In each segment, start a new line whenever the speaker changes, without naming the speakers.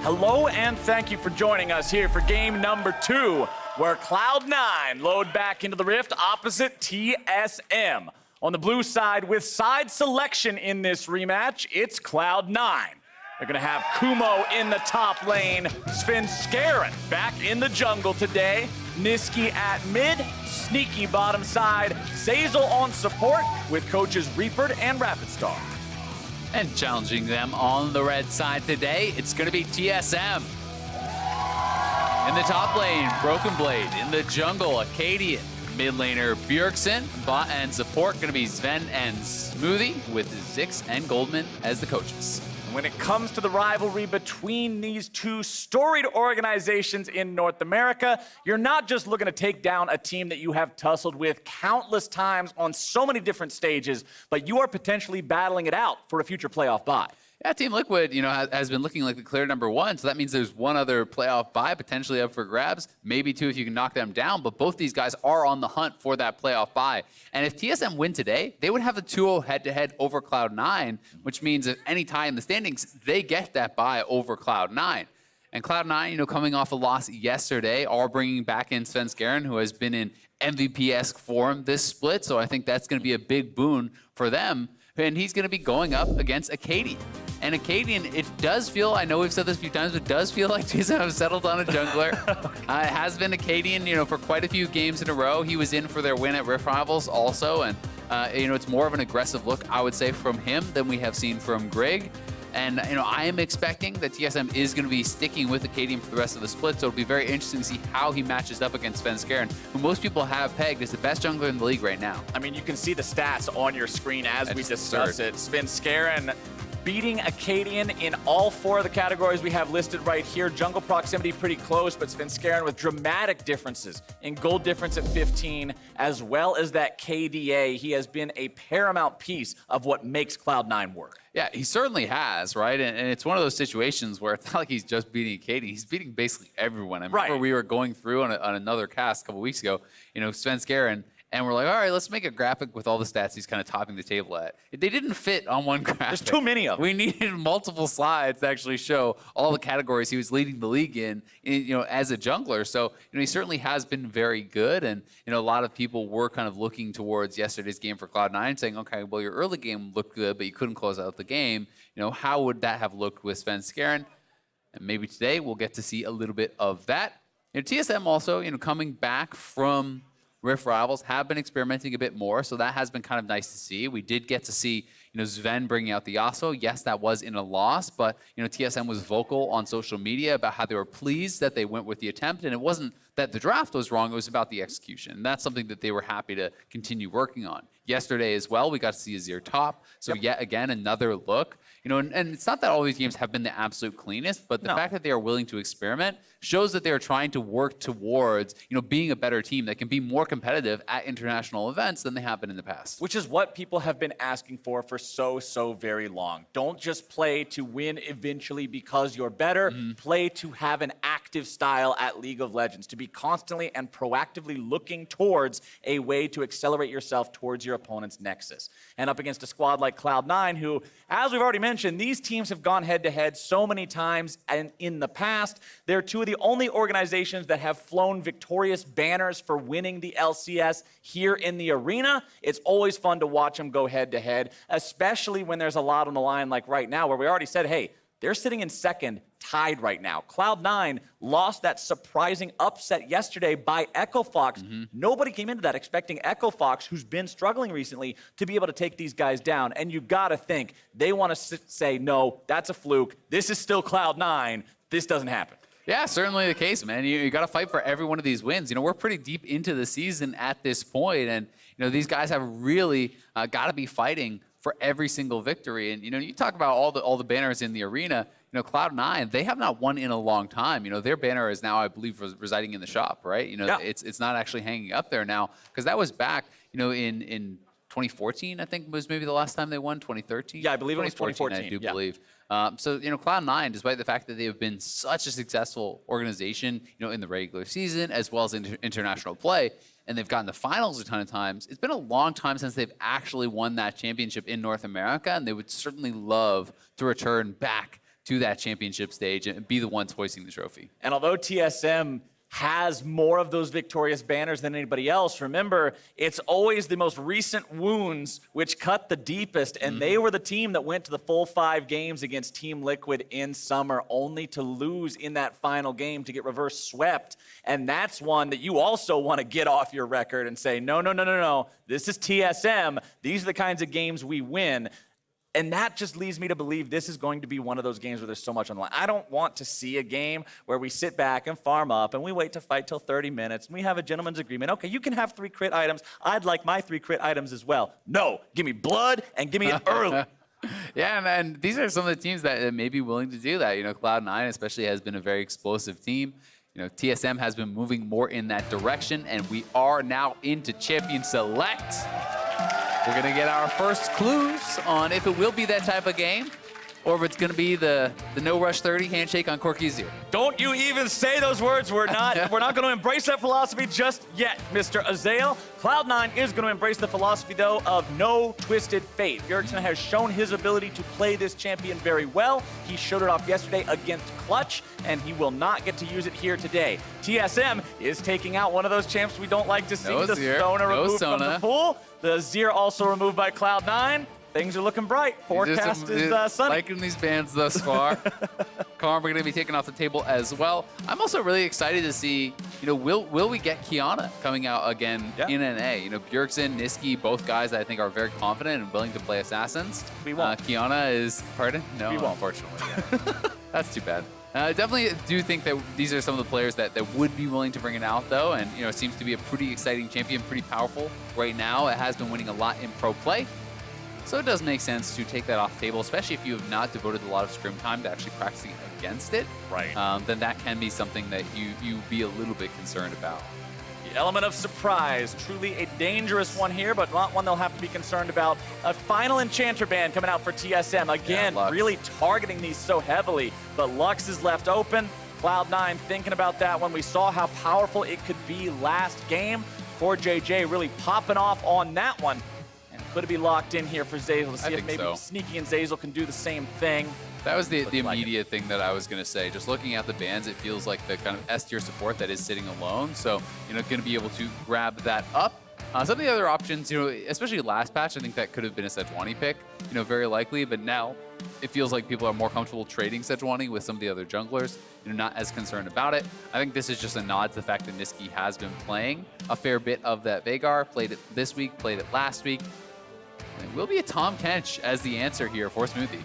Hello and thank you for joining us here for game number 2, where Cloud9 load back into the Rift opposite TSM. On the blue side, with side selection in this rematch, it's Cloud9. They're gonna have Kumo in the top lane, Svenskeren back in the jungle today, Nisqy at mid, Sneaky bottom side, Zeyzal on support with coaches Reaper and Rapid Star.
And challenging them on the red side today, it's going to be TSM. In the top lane, Broken Blade. In the jungle, Akaadian. Mid laner, Bjergsen. Bot and support going to be Zven and Smoothie with Zix and Goldman as the coaches.
When it comes to the rivalry between these two storied organizations in North America, you're not just looking to take down a team that you have tussled with countless times on so many different stages, but you are potentially battling it out for a future playoff bye.
Yeah, Team Liquid, has been looking like the clear #1, so that means there's one other playoff bye potentially up for grabs, maybe two if you can knock them down, but both these guys are on the hunt for that playoff bye. And if TSM win today, they would have a 2-0 head-to-head over Cloud9, which means if any tie in the standings, they get that bye over Cloud9. And Cloud9, coming off a loss yesterday, are bringing back in Svenskeren, who has been in MVP-esque form this split, so I think that's going to be a big boon for them. And he's going to be going up against Akaadian. And Akaadian, it does feel, I know we've said this a few times, but it does feel like TSM have settled on a jungler. It has been Akaadian, for quite a few games in a row. He was in for their win at Rift Rivals also. And, it's more of an aggressive look, I would say, from him than we have seen from Greg. And, I am expecting that TSM is going to be sticking with Akaadian for the rest of the split, so it'll be very interesting to see how he matches up against Svenskeren, who most people have pegged as the best jungler in the league right now.
I mean, you can see the stats on your screen as we discuss it. Svenskeren beating Akaadian in all 4 of the categories we have listed right here. Jungle proximity pretty close, but Svenskeren with dramatic differences in gold difference at 15, as well as that KDA. He has been a paramount piece of what makes Cloud9 work.
Yeah, he certainly has, right? And it's one of those situations where it's not like he's just beating Akaadian. He's beating basically everyone. I remember we were going through on another cast a couple weeks ago, Svenskeren, and we're like, all right, let's make a graphic with all the stats he's kind of topping the table at. They didn't fit on one graphic.
There's too many of them.
We needed multiple slides to actually show all the categories he was leading the league in as a jungler. So, he certainly has been very good. And, a lot of people were kind of looking towards yesterday's game for Cloud9, saying, okay, well, your early game looked good, but you couldn't close out the game. How would that have looked with Svenskeren? And maybe today we'll get to see a little bit of that. TSM also, coming back from Rift Rivals, have been experimenting a bit more, so that has been kind of nice to see. We did get to see, Zven bringing out the Yasuo. Yes, that was in a loss, but, TSM was vocal on social media about how they were pleased that they went with the attempt, and it wasn't that the draft was wrong, it was about the execution. And that's something that they were happy to continue working on. Yesterday as well, we got to see Azir top, so yet again, another look. And it's not that all these games have been the absolute cleanest, but the fact that they are willing to experiment shows that they are trying to work towards, being a better team that can be more competitive at international events than they have been in the past.
Which is what people have been asking for so very long. Don't just play to win eventually because you're better. Play to have an active style at League of Legends, to be constantly and proactively looking towards a way to accelerate yourself towards your opponent's nexus. And up against a squad like Cloud9, who, as we've already mentioned, these teams have gone head-to-head so many times and in the past. They're 2 of the only organizations that have flown victorious banners for winning the LCS here in the arena. It's always fun to watch them go head-to-head, especially when there's a lot on the line like right now, where we already said, hey, they're sitting in second, tied right now. Cloud9 lost that surprising upset yesterday by Echo Fox. Nobody came into that expecting Echo Fox, who's been struggling recently, to be able to take these guys down. And you gotta think, they wanna say, no, that's a fluke. This is still Cloud9. This doesn't happen.
Yeah, certainly the case, man. You got to fight for every one of these wins. We're pretty deep into the season at this point, and these guys have really got to be fighting for every single victory. And you talk about all the banners in the arena. Cloud9, they have not won in a long time. Their banner is now, I believe, residing in the shop, right? It's not actually hanging up there now, because that was back, in 2014, I think was maybe the last time they won. 2013.
Yeah, I believe it was 2014.
I do believe. So, Cloud9, despite the fact that they have been such a successful organization, in the regular season as well as in international play, and they've gotten the finals a ton of times, it's been a long time since they've actually won that championship in North America, and they would certainly love to return back to that championship stage and be the ones hoisting the trophy.
And although TSM has more of those victorious banners than anybody else, remember, it's always the most recent wounds which cut the deepest, and they were the team that went to the full 5 games against Team Liquid in summer, only to lose in that final game to get reverse swept. And that's one that you also want to get off your record and say, no, no, no, no, no, this is TSM. These are the kinds of games we win. And that just leads me to believe this is going to be one of those games where there's so much on the line. I don't want to see a game where we sit back and farm up and we wait to fight till 30 minutes and we have a gentleman's agreement. Okay, you can have 3 crit items. I'd like my 3 crit items as well. No, give me blood and give me it early.
Yeah, and these are some of the teams that may be willing to do that. You know, Cloud9 especially has been a very explosive team. You know, TSM has been moving more in that direction, and we are now into Champion Select. We're going to get our first clues on if it will be that type of game or if it's going to be the no rush 30 handshake on Corki's ear.
Don't you even say those words. We're not going to embrace that philosophy just yet, Mr. Zeyzal. Cloud9 is going to embrace the philosophy, though, of no twisted fate. Bjergsen has shown his ability to play this champion very well. He showed it off yesterday against Clutch, and he will not get to use it here today. TSM is taking out one of those champs we don't like to see.
No
the
Zir,
Sona
no
removed
Sona.
from the pool. The Zir also removed by Cloud9. Things are looking bright. Forecast is sunny.
Liking these bans thus far. Karma going to be taken off the table as well. I'm also really excited to see, you know, will we get Kiana coming out again in NA? You know, Bjergsen, Nisqy, both guys that I think are very confident and willing to play assassins.
We won't.
Kiana is, pardon? No,
we won't.
Unfortunately. Yeah. That's too bad. Definitely do think that these are some of the players that would be willing to bring it out, though, and, you know, it seems to be a pretty exciting champion, pretty powerful right now. It has been winning a lot in pro play. So it does make sense to take that off the table, especially if you have not devoted a lot of scrim time to actually practicing against it.
Right.
Then that can be something that you be a little bit concerned about.
The element of surprise, truly a dangerous one here, but not one they'll have to be concerned about. A final Enchanter ban coming out for TSM. Again, really targeting these so heavily, but Lux is left open. Cloud9 thinking about that when we saw how powerful it could be last game. Poor JJ really popping off on that one. Could it be locked in here for Zeyzal to see if maybe Sneaky and Zeyzal can do the same thing?
That was the immediate thing that I was going to say. Just looking at the bans, it feels like the kind of S tier support that is sitting alone. So, you know, going to be able to grab that up. Some of the other options, you know, especially last patch, I think that could have been a Sejuani pick, you know, very likely. But now it feels like people are more comfortable trading Sejuani with some of the other junglers, you know, not as concerned about it. I think this is just a nod to the fact that Nisqy has been playing a fair bit of that Veigar, played it this week, played it last week. It will be a Tahm Kench as the answer here for Smoothie.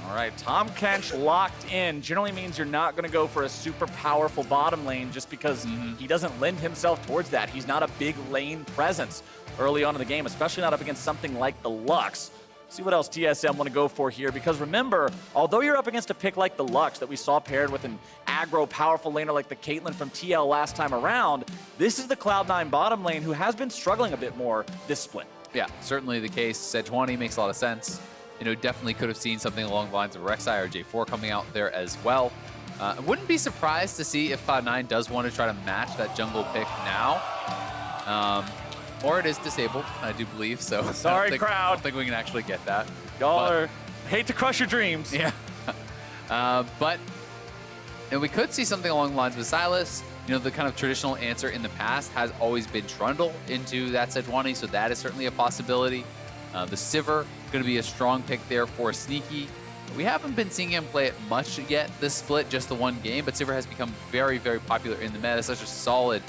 All right, Tahm Kench locked in generally means you're not going to go for a super powerful bottom lane just because he doesn't lend himself towards that. He's not a big lane presence early on in the game, especially not up against something like the Lux. See what else TSM want to go for here, because remember, although you're up against a pick like the Lux that we saw paired with an aggro powerful laner like the Caitlyn from TL last time around, this is the Cloud9 bottom lane who has been struggling a bit more this split.
Yeah, certainly the case. Sejuani makes a lot of sense. You know, definitely could have seen something along the lines of Rek'Sai or J4 coming out there as well. I wouldn't be surprised to see if Cloud9 does want to try to match that jungle pick now. Or it is disabled, I do believe. So
sorry, crowd.
I don't think we can actually get that.
Y'all hate to crush your dreams.
Yeah. But and we could see something along the lines with Silas. You know, the kind of traditional answer in the past has always been Trundle into that Sejuani, so that is certainly a possibility. The Sivir, going to be a strong pick there for Sneaky. We haven't been seeing him play it much yet this split, just the one game, but Sivir has become very, very popular in the meta. Such a solid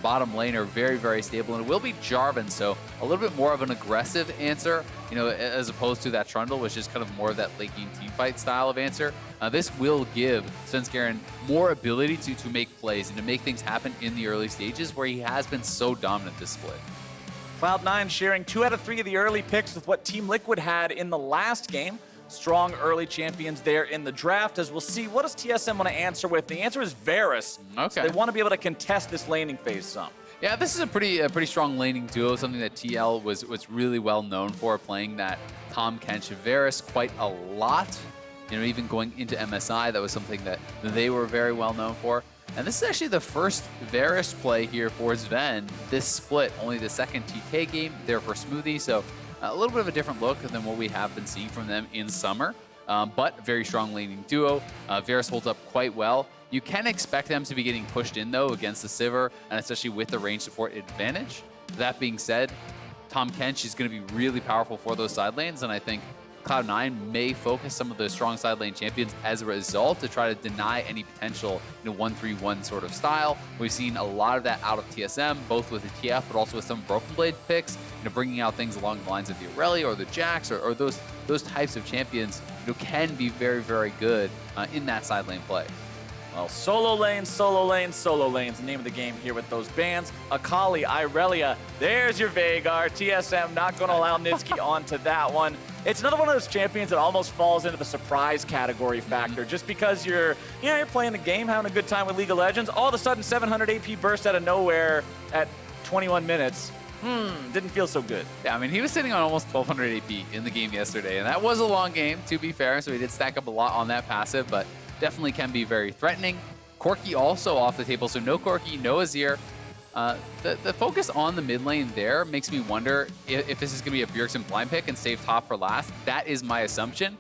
bottom laner, very, very stable, and it will be Jarvan, so a little bit more of an aggressive answer, you know, as opposed to that Trundle, which is kind of more of that late game teamfight style of answer. This will give Svenskeren more ability to make plays and to make things happen in the early stages where he has been so dominant this split.
Cloud9 sharing 2 out of 3 of the early picks with what Team Liquid had in the last game. Strong early champions there in the draft, as we'll see. What does TSM want to answer with? The answer is Varus.
Okay.
So they want to be able to contest this laning phase some.
Yeah, this is a pretty strong laning duo, something that TL was really well known for, playing that Tahm Kench Varus quite a lot. You know, even going into MSI, that was something that they were very well known for. And this is actually the first Varus play here for Zven this split, only the second TK game there for Smoothie, so a little bit of a different look than what we have been seeing from them in summer. but very strong laning duo. Varus holds up quite well. You can expect them to be getting pushed in, though, against the Sivir, and especially with the range support advantage. That being said, Tahm Kench is going to be really powerful for those side lanes, and I think Cloud9 may focus some of the strong side lane champions as a result to try to deny any potential 1-3-1 sort of style. We've seen a lot of that out of TSM, both with the TF, but also with some Broken Blade picks, bringing out things along the lines of the Aurelia or the Jax or those types of champions can be very, very good in that side lane play.
Well, solo lane, solo lane, solo lane's the name of the game here with those bans. Akali, Aurelia, there's your Veigar. TSM not going to allow Nisqy onto that one. It's another one of those champions that almost falls into the surprise category factor. Just because you're playing the game, having a good time with League of Legends, all of a sudden 700 AP burst out of nowhere at 21 minutes. Didn't feel so good.
Yeah, I mean, he was sitting on almost 1,200 AP in the game yesterday, and that was a long game, to be fair, so he did stack up a lot on that passive, but definitely can be very threatening. Corki also off the table, so no Corki, no Azir. The focus on the mid lane there makes me wonder if this is going to be a Bjergsen blind pick and save top for last. That is my assumption.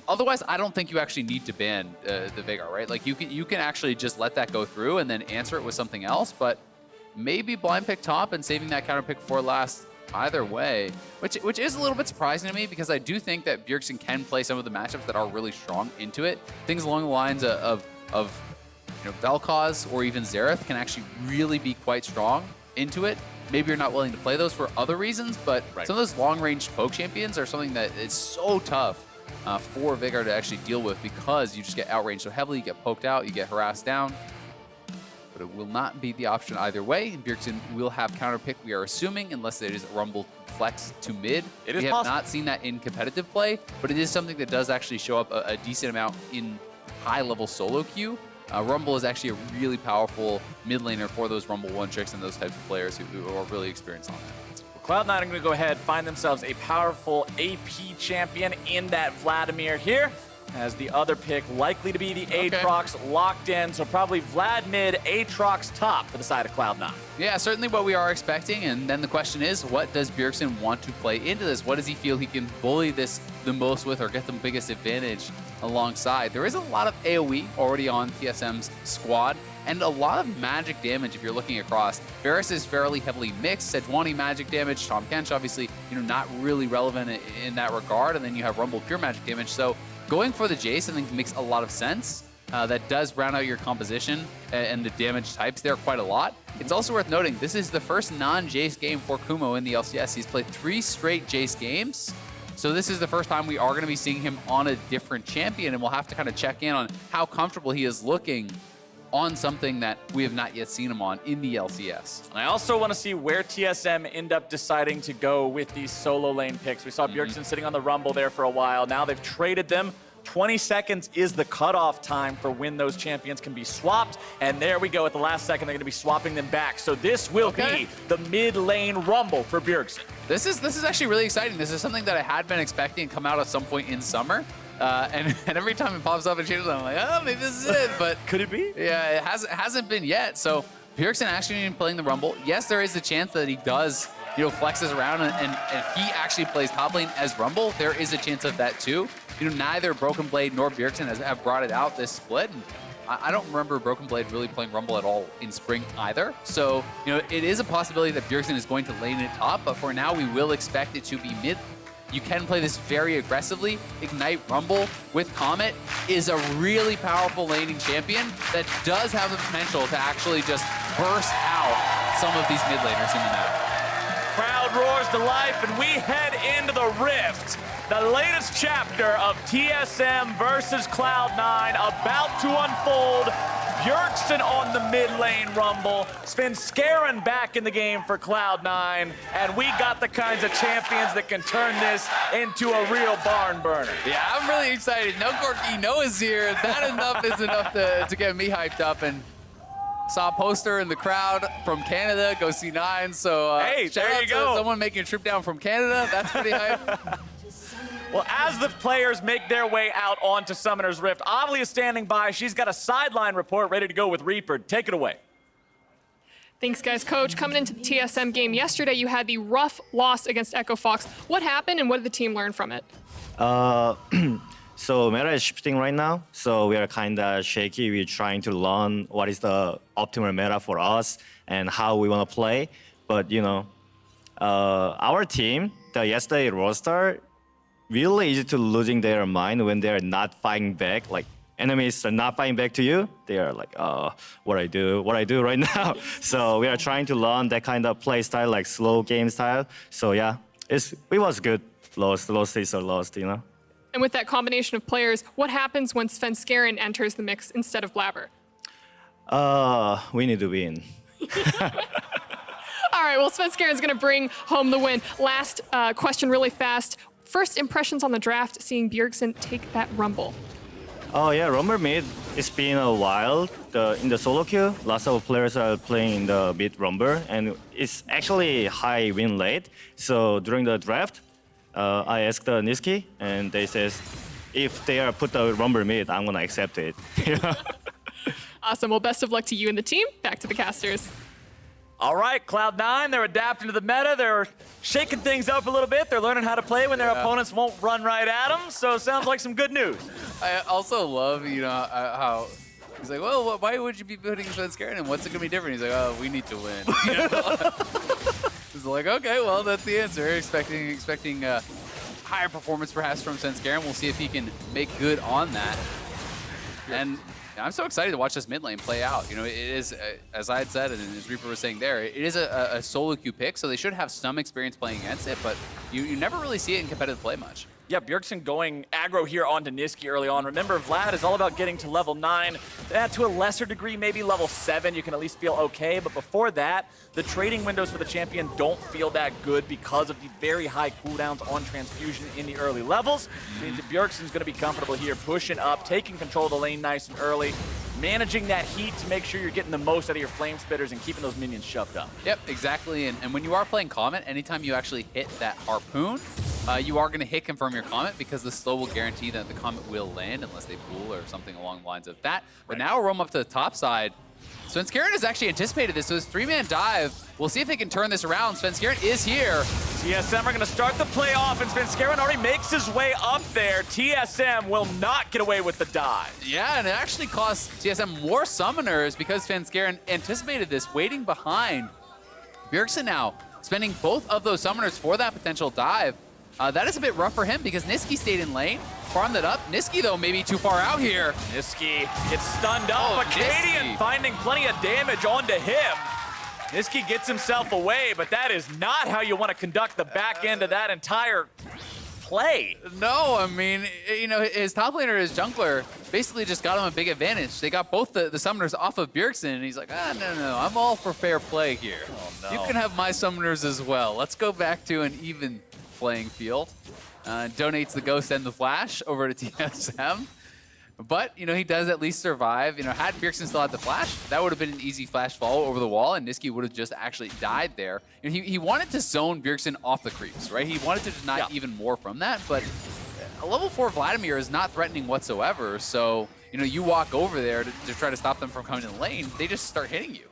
Otherwise, I don't think you actually need to ban the Veigar, right? Like, you can actually just let that go through and then answer it with something else, but maybe blind pick top and saving that counter pick for last either way, which is a little bit surprising to me because I do think that Bjergsen can play some of the matchups that are really strong into it. Things along the lines of Vel'Koz or even Xerath can actually really be quite strong into it. Maybe you're not willing to play those for other reasons, but some of those long-range poke champions are something that is so tough for Veigar to actually deal with because you just get outranged so heavily, you get poked out, you get harassed down. But it will not be the option either way. And Bjergsen will have counter pick, we are assuming, unless it is Rumble flex to mid.
It is
we have
possible.
not seen that in competitive play, but it is something that does actually show up a decent amount in high-level solo queue. Rumble is actually a really powerful mid laner for those Rumble one tricks and those types of players who are really experienced on that.
Cloud9 are going to go ahead, find themselves a powerful AP champion in that Vladimir here, as the other pick likely to be the Aatrox locked in. So probably Vlad mid, Aatrox top for the side of Cloud9.
Yeah, certainly what we are expecting. And then the question is, what does Bjergsen want to play into this? What does he feel he can bully this the most with or get the biggest advantage alongside? There is a lot of AoE already on TSM's squad and a lot of magic damage if you're looking across. Varus is fairly heavily mixed. Sejuani magic damage, Tahm Kench obviously, not really relevant in that regard. And then you have Rumble pure magic damage. So going for the Jayce, I think, makes a lot of sense. That does round out your composition and the damage types there quite a lot. It's also worth noting, this is the first non-Jayce game for Kumo in the LCS. He's played 3 straight Jayce games. So this is the first time we are going to be seeing him on a different champion, and we'll have to kind of check in on how comfortable he is looking on something that we have not yet seen him on in the LCS.
And I also want to see where TSM end up deciding to go with these solo lane picks. We saw Bjergsen sitting on the Rumble there for a while. Now they've traded them. 20 seconds is the cutoff time for when those champions can be swapped. And there we go. At the last second, they're going to be swapping them back. So this will be the mid lane Rumble for Bjergsen.
This is actually really exciting. This is something that I had been expecting to come out at some point in summer. And every time it pops up in changes, I'm like, oh, maybe this is it. But
could it be?
Yeah, it hasn't been yet. So Bjergsen actually playing the Rumble. Yes, there is a chance that he does, flexes around and he actually plays top lane as Rumble. There is a chance of that too. Neither Broken Blade nor Bjergsen have brought it out this split. And I don't remember Broken Blade really playing Rumble at all in spring either. So, it is a possibility that Bjergsen is going to lane it top, but for now we will expect it to be mid. You can play this very aggressively. Ignite Rumble with Comet is a really powerful laning champion that does have the potential to actually just burst out some of these mid laners in the map.
Crowd roars to life, and we head into the Rift. The latest chapter of TSM versus Cloud9 about to unfold. Bjergsen on the mid lane Rumble. Svenskeren back in the game for Cloud9. And we got the kinds of champions that can turn this into a real barn burner.
Yeah, I'm really excited. No Corki, no Azir. That is enough to get me hyped up. And saw a poster in the crowd from Canada, go C9. So
hey,
shout
there
out
you
to
go.
Someone making a trip down from Canada. That's pretty hype.
Well, as the players make their way out onto Summoner's Rift, Amelie is standing by. She's got a sideline report ready to go with Reaper. Take it away.
Thanks, guys. Coach, coming into the TSM game yesterday, you had the rough loss against Echo Fox. What happened and what did the team learn from it?
So meta is shifting right now. So we are kind of shaky. We're trying to learn what is the optimal meta for us and how we want to play. But our team, the yesterday roster, really easy to losing their mind when they're not fighting back. Like enemies are not fighting back to you. They are like, what I do right now. So we are trying to learn that kind of play style, like slow game style. So yeah, it was good. Lost is a lost,
And with that combination of players, what happens when Svenskeren enters the mix instead of Blabber?
We need to win.
All right, well, Svenskeren's going to bring home the win. Last question really fast. First impressions on the draft, seeing Bjergsen take that Rumble.
Oh yeah, Rumble mid, it's been a while. In the solo queue, lots of players are playing in the mid Rumble, and it's actually high win rate. So during the draft, I asked the Nisqy, and they says, if they are put the Rumble mid, I'm gonna accept it.
Awesome, well, best of luck to you and the team. Back to the casters.
All right, Cloud9, they're adapting to the meta. They're shaking things up a little bit. They're learning how to play when their opponents won't run right at them. So sounds like some good news.
I also love, how he's like, well, why would you be putting Svenskeren in? What's it going to be different? He's like, oh, we need to win. It's like, okay, well, that's the answer. Expecting higher performance perhaps from Svenskeren. We'll see if he can make good on that. And I'm so excited to watch this mid lane play out. It is, as I had said, and as Reaper was saying there, it is a solo queue pick, so they should have some experience playing against it, but you never really see it in competitive play much.
Yeah, Bjergsen going aggro here onto Nisqy early on. Remember, Vlad is all about getting to level 9. To a lesser degree, maybe level 7, you can at least feel okay. But before that, the trading windows for the champion don't feel that good because of the very high cooldowns on transfusion in the early levels. Means that Bjergsen's going to be comfortable here, pushing up, taking control of the lane nice and early, managing that heat to make sure you're getting the most out of your flame spitters and keeping those minions shoved up.
Yep, exactly. And when you are playing Comet, anytime you actually hit that harpoon, you are going to hit confirm your Comet because the slow will guarantee that the Comet will land unless they pool or something along the lines of that. But now we'll roam up to the top side. Svenskeren has actually anticipated this, so his 3-man dive, we'll see if they can turn this around. Svenskeren is here.
TSM are going to start the play off, and Svenskeren already makes his way up there. TSM will not get away with the dive.
Yeah, and it actually costs TSM more summoners because Svenskeren anticipated this, waiting behind. Bjergsen now spending both of those summoners for that potential dive. That is a bit rough for him because Nisqy stayed in lane, farmed it up. Nisqy, though, maybe too far out here.
Nisqy gets stunned up. Akaadian finding plenty of damage onto him. Nisqy gets himself away, but that is not how you want to conduct the back end of that entire play.
No, I mean, his top laner, his jungler, basically just got him a big advantage. They got both the summoners off of Bjergsen, and he's like, no, I'm all for fair play here.
Oh, no.
You can have my summoners as well. Let's go back to an even playing field. Donates the Ghost and the Flash over to TSM. But, he does at least survive. Had Bjergsen still had the Flash, that would have been an easy Flash follow over the wall, and Nisqy would have just actually died there. He wanted to zone Bjergsen off the creeps, right? He wanted to deny even more from that, but a level 4 Vladimir is not threatening whatsoever, so, you walk over there to try to stop them from coming in the lane, they just start hitting you.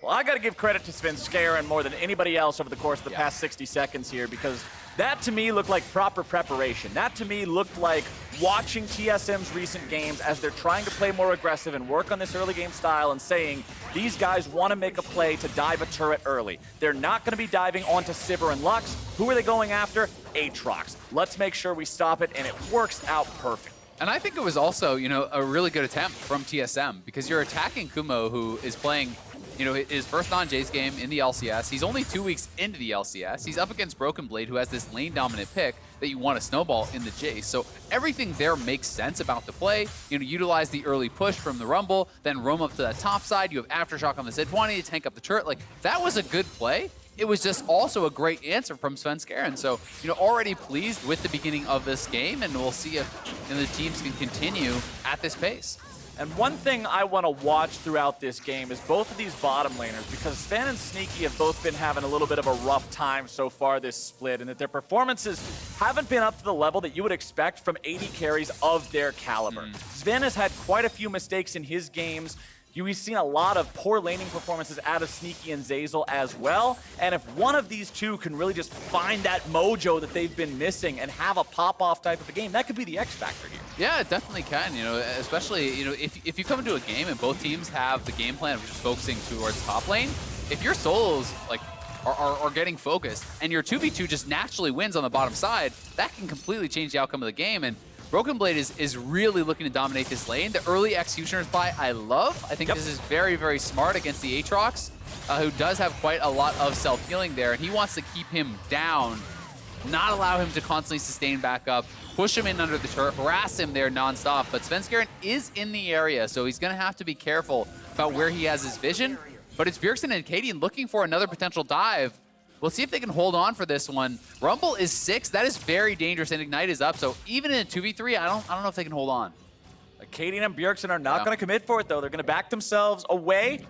Well, I got to give credit to Svenskeren more than anybody else over the course of the past 60 seconds here, because that to me looked like proper preparation. That to me looked like watching TSM's recent games as they're trying to play more aggressive and work on this early game style and saying, these guys want to make a play to dive a turret early. They're not going to be diving onto Sivir and Lux. Who are they going after? Aatrox. Let's make sure we stop it, and it works out perfect.
And I think it was also, a really good attempt from TSM because you're attacking Kumo, who is playing his first non-Jayce game in the LCS. He's only 2 weeks into the LCS. He's up against Broken Blade, who has this lane-dominant pick that you want to snowball in the Jayce. So everything there makes sense about the play. Utilize the early push from the Rumble, then roam up to the top side. You have Aftershock on the Sejuani to tank up the turret. Like, that was a good play. It was just also a great answer from Svenskeren. So, already pleased with the beginning of this game, and we'll see if the teams can continue at this pace.
And one thing I want to watch throughout this game is both of these bottom laners, because Zven and Sneaky have both been having a little bit of a rough time so far this split, and that their performances haven't been up to the level that you would expect from AD carries of their caliber. Zven has had quite a few mistakes in his games. We've seen a lot of poor laning performances out of Sneaky and Zeyzal as well. And if one of these two can really just find that mojo that they've been missing and have a pop-off type of a game, that could be the X factor here.
Yeah, it definitely can. You know, especially if you come into a game and both teams have the game plan of just focusing towards top lane, if your solos like are getting focused and your 2v2 just naturally wins on the bottom side, that can completely change the outcome of the game. And Broken Blade is really looking to dominate this lane. The early Executioner's buy I love. I think this is very, very smart against the Aatrox, who does have quite a lot of self-healing there, and he wants to keep him down, not allow him to constantly sustain back up, push him in under the turret, harass him there nonstop. But Svenskeren is in the area, so he's going to have to be careful about where he has his vision. But it's Bjergsen and Akaadian looking for another potential dive. We'll see if they can hold on for this one. Rumble is 6. That is very dangerous, and Ignite is up. So even in a 2v3, I don't know if they can hold on.
Akaadian and Bjergsen are not going to commit for it, though. They're going to back themselves away,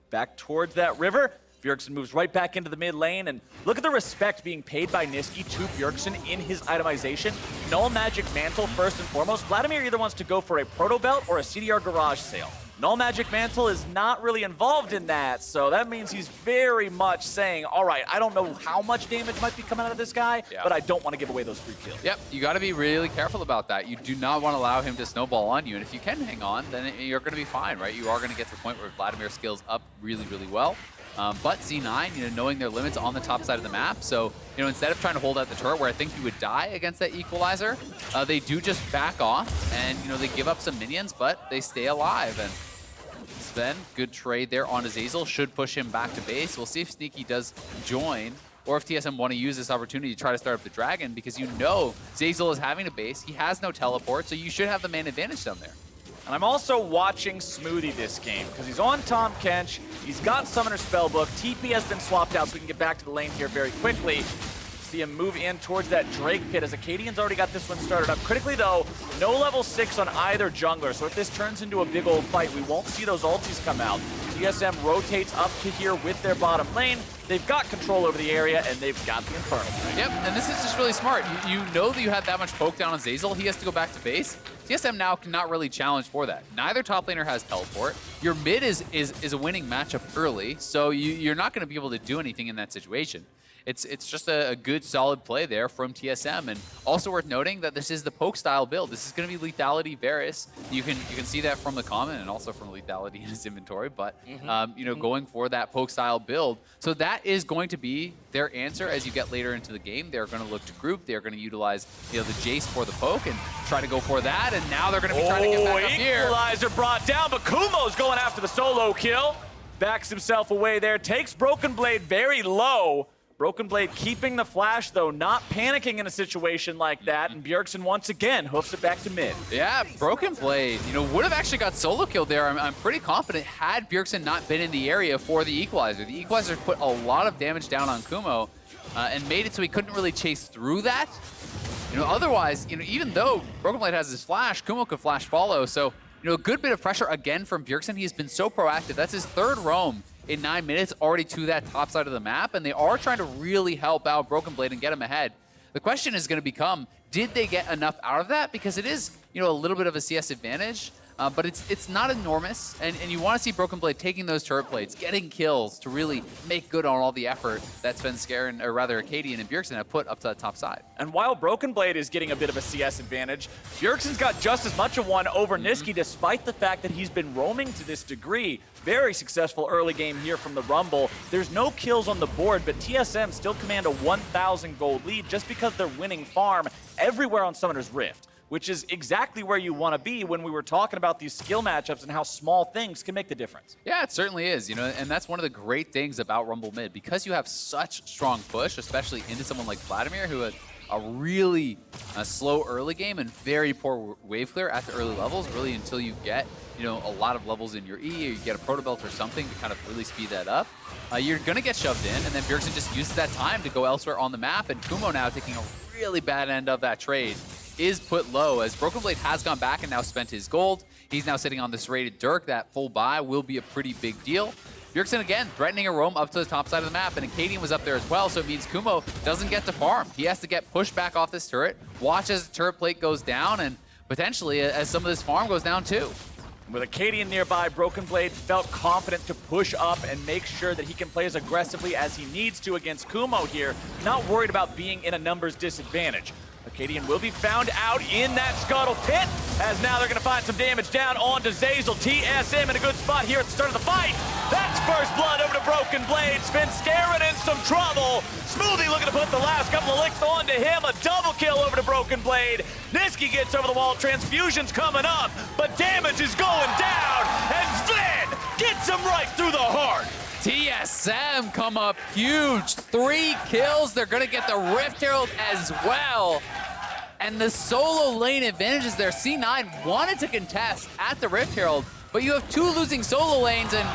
back towards that river. Bjergsen moves right back into the mid lane, and look at the respect being paid by Nisqy to Bjergsen in his itemization. Null Magic Mantle first and foremost. Vladimir either wants to go for a Proto Belt or a CDR Garage Sale. Null Magic Mantle is not really involved in that, so that means he's very much saying, all right, I don't know how much damage might be coming out of this guy, but I don't want to give away those free kills.
Yep, you got to be really careful about that. You do not want to allow him to snowball on you, and if you can hang on, then you're going to be fine, right? You are going to get to the point where Vladimir scales up really, really well. But Z9, knowing their limits on the top side of the map, so instead of trying to hold out the turret where I think you would die against that equalizer, they do just back off, and they give up some minions, but they stay alive. And Zven, good trade there on Zeyzal, should push him back to base. We'll see if Sneaky does join, or if TSM want to use this opportunity to try to start up the Dragon, because Zeyzal is having a base, he has no teleport, so you should have the main advantage down there.
And I'm also watching Smoothie this game, because he's on Tahm Kench, he's got Summoner Spellbook, TP has been swapped out so we can get back to the lane here very quickly. See him move in towards that Drake pit as Akaadian's already got this one started up. Critically though, no level 6 on either jungler, so if this turns into a big old fight, we won't see those ultis come out. TSM rotates up to here with their bottom lane. They've got control over the area, and they've got the Infernal.
Yep, and this is just really smart. You know that you have that much poke down on Zeyzal. He has to go back to base. TSM now cannot really challenge for that. Neither top laner has teleport. Your mid is a winning matchup early, so you're not going to be able to do anything in that situation. It's just a good, solid play there from TSM. And also worth noting that this is the poke style build. This is going to be lethality Varus. You can see that from the comment and also from lethality in his inventory. But going for that poke style build. So that is going to be their answer as you get later into the game. They're going to look to group. They're going to utilize the Jayce for the poke and try to go for that. And now they're going to be trying to get back up here.
Equalizer brought down, but Kumo's going after the solo kill. Backs himself away there. Takes Broken Blade very low. Broken Blade keeping the flash, though, not panicking in a situation like that, and Bjergsen once again hoofs it back to mid.
Yeah, Broken Blade, would have actually got solo killed there. I'm pretty confident had Bjergsen not been in the area for the equalizer. The equalizer put a lot of damage down on Kumo and made it so he couldn't really chase through that. Otherwise, even though Broken Blade has his flash, Kumo could flash follow. So, a good bit of pressure again from Bjergsen. He's been so proactive. That's his third roam in 9 minutes, already to that top side of the map, and they are trying to really help out Broken Blade and get him ahead. The question is going to become, did they get enough out of that? Because it is, a little bit of a CS advantage, but it's not enormous, and you want to see Broken Blade taking those turret plates, getting kills to really make good on all the effort that Svenskeren, or rather Akaadian and Bjergsen have put up to the top side.
And while Broken Blade is getting a bit of a CS advantage, Bjergsen's got just as much of one over Nisqy, despite the fact that he's been roaming to this degree. Very successful early game here from the Rumble. There's no kills on the board, but TSM still command a 1,000 gold lead just because they're winning farm everywhere on Summoner's Rift, which is exactly where you want to be when we were talking about these skill matchups and how small things can make the difference.
Yeah, it certainly is, and that's one of the great things about Rumble Mid. Because you have such strong push, especially into someone like Vladimir, who had a really slow early game and very poor wave clear at the early levels, really until you get a lot of levels in your E, or you get a Proto Belt or something to kind of really speed that up. You're going to get shoved in, and then Bjergsen just uses that time to go elsewhere on the map, and Kumo now taking a really bad end of that trade is put low, as Broken Blade has gone back and now spent his gold. He's now sitting on this rated Dirk. That full buy will be a pretty big deal. Bjergsen again threatening a roam up to the top side of the map, and Akaadian was up there as well, so it means Kumo doesn't get to farm. He has to get pushed back off this turret, watch as the turret plate goes down, and potentially as some of this farm goes down too.
With Akaadian nearby, Broken Blade felt confident to push up and make sure that he can play as aggressively as he needs to against Kumo here, not worried about being in a numbers disadvantage. Akaadian will be found out in that Scuttle Pit, as now they're going to find some damage down onto Zeyzal. TSM in a good spot here at the start of the fight. That's first blood over to Broken Blade. Svenskeren in some trouble. Smoothie looking to put the last couple of licks onto him. A double kill over to Broken Blade. Nisqy gets over the wall. Transfusion's coming up, but damage is going down, and Zven gets him right through the heart.
TSM come up huge. 3 kills. They're going to get the Rift Herald as well. And the solo lane advantage is there. C9 wanted to contest at the Rift Herald, but you have 2 losing solo lanes and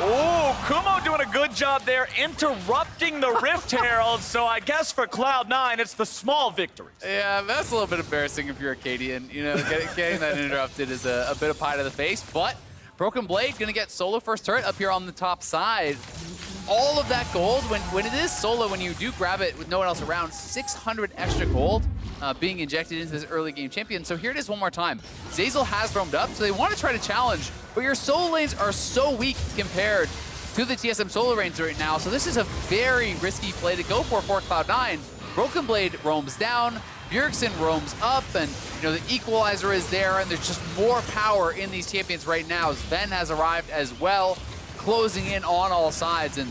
Oh, Kumo doing a good job there interrupting the Rift Herald. So I guess for Cloud9, it's the small victories.
yeah, that's a little bit embarrassing if you're Akaadian. You know, getting that interrupted is a bit of pie to the face, but Broken Blade gonna get solo first turret up here on the top side. All of that gold, when it is solo, when you do grab it with no one else around, 600 extra gold being injected into this early game champion. So here it is one more time. Zeyzal has roamed up, so they want to try to challenge, but your solo lanes are so weak compared to the TSM solo lanes right now. So this is a very risky play to go for Cloud9. Broken Blade roams down, Bjergsen roams up, and you know the equalizer is there, and there's just more power in these champions right now. Zven has arrived as well, closing in on all sides, and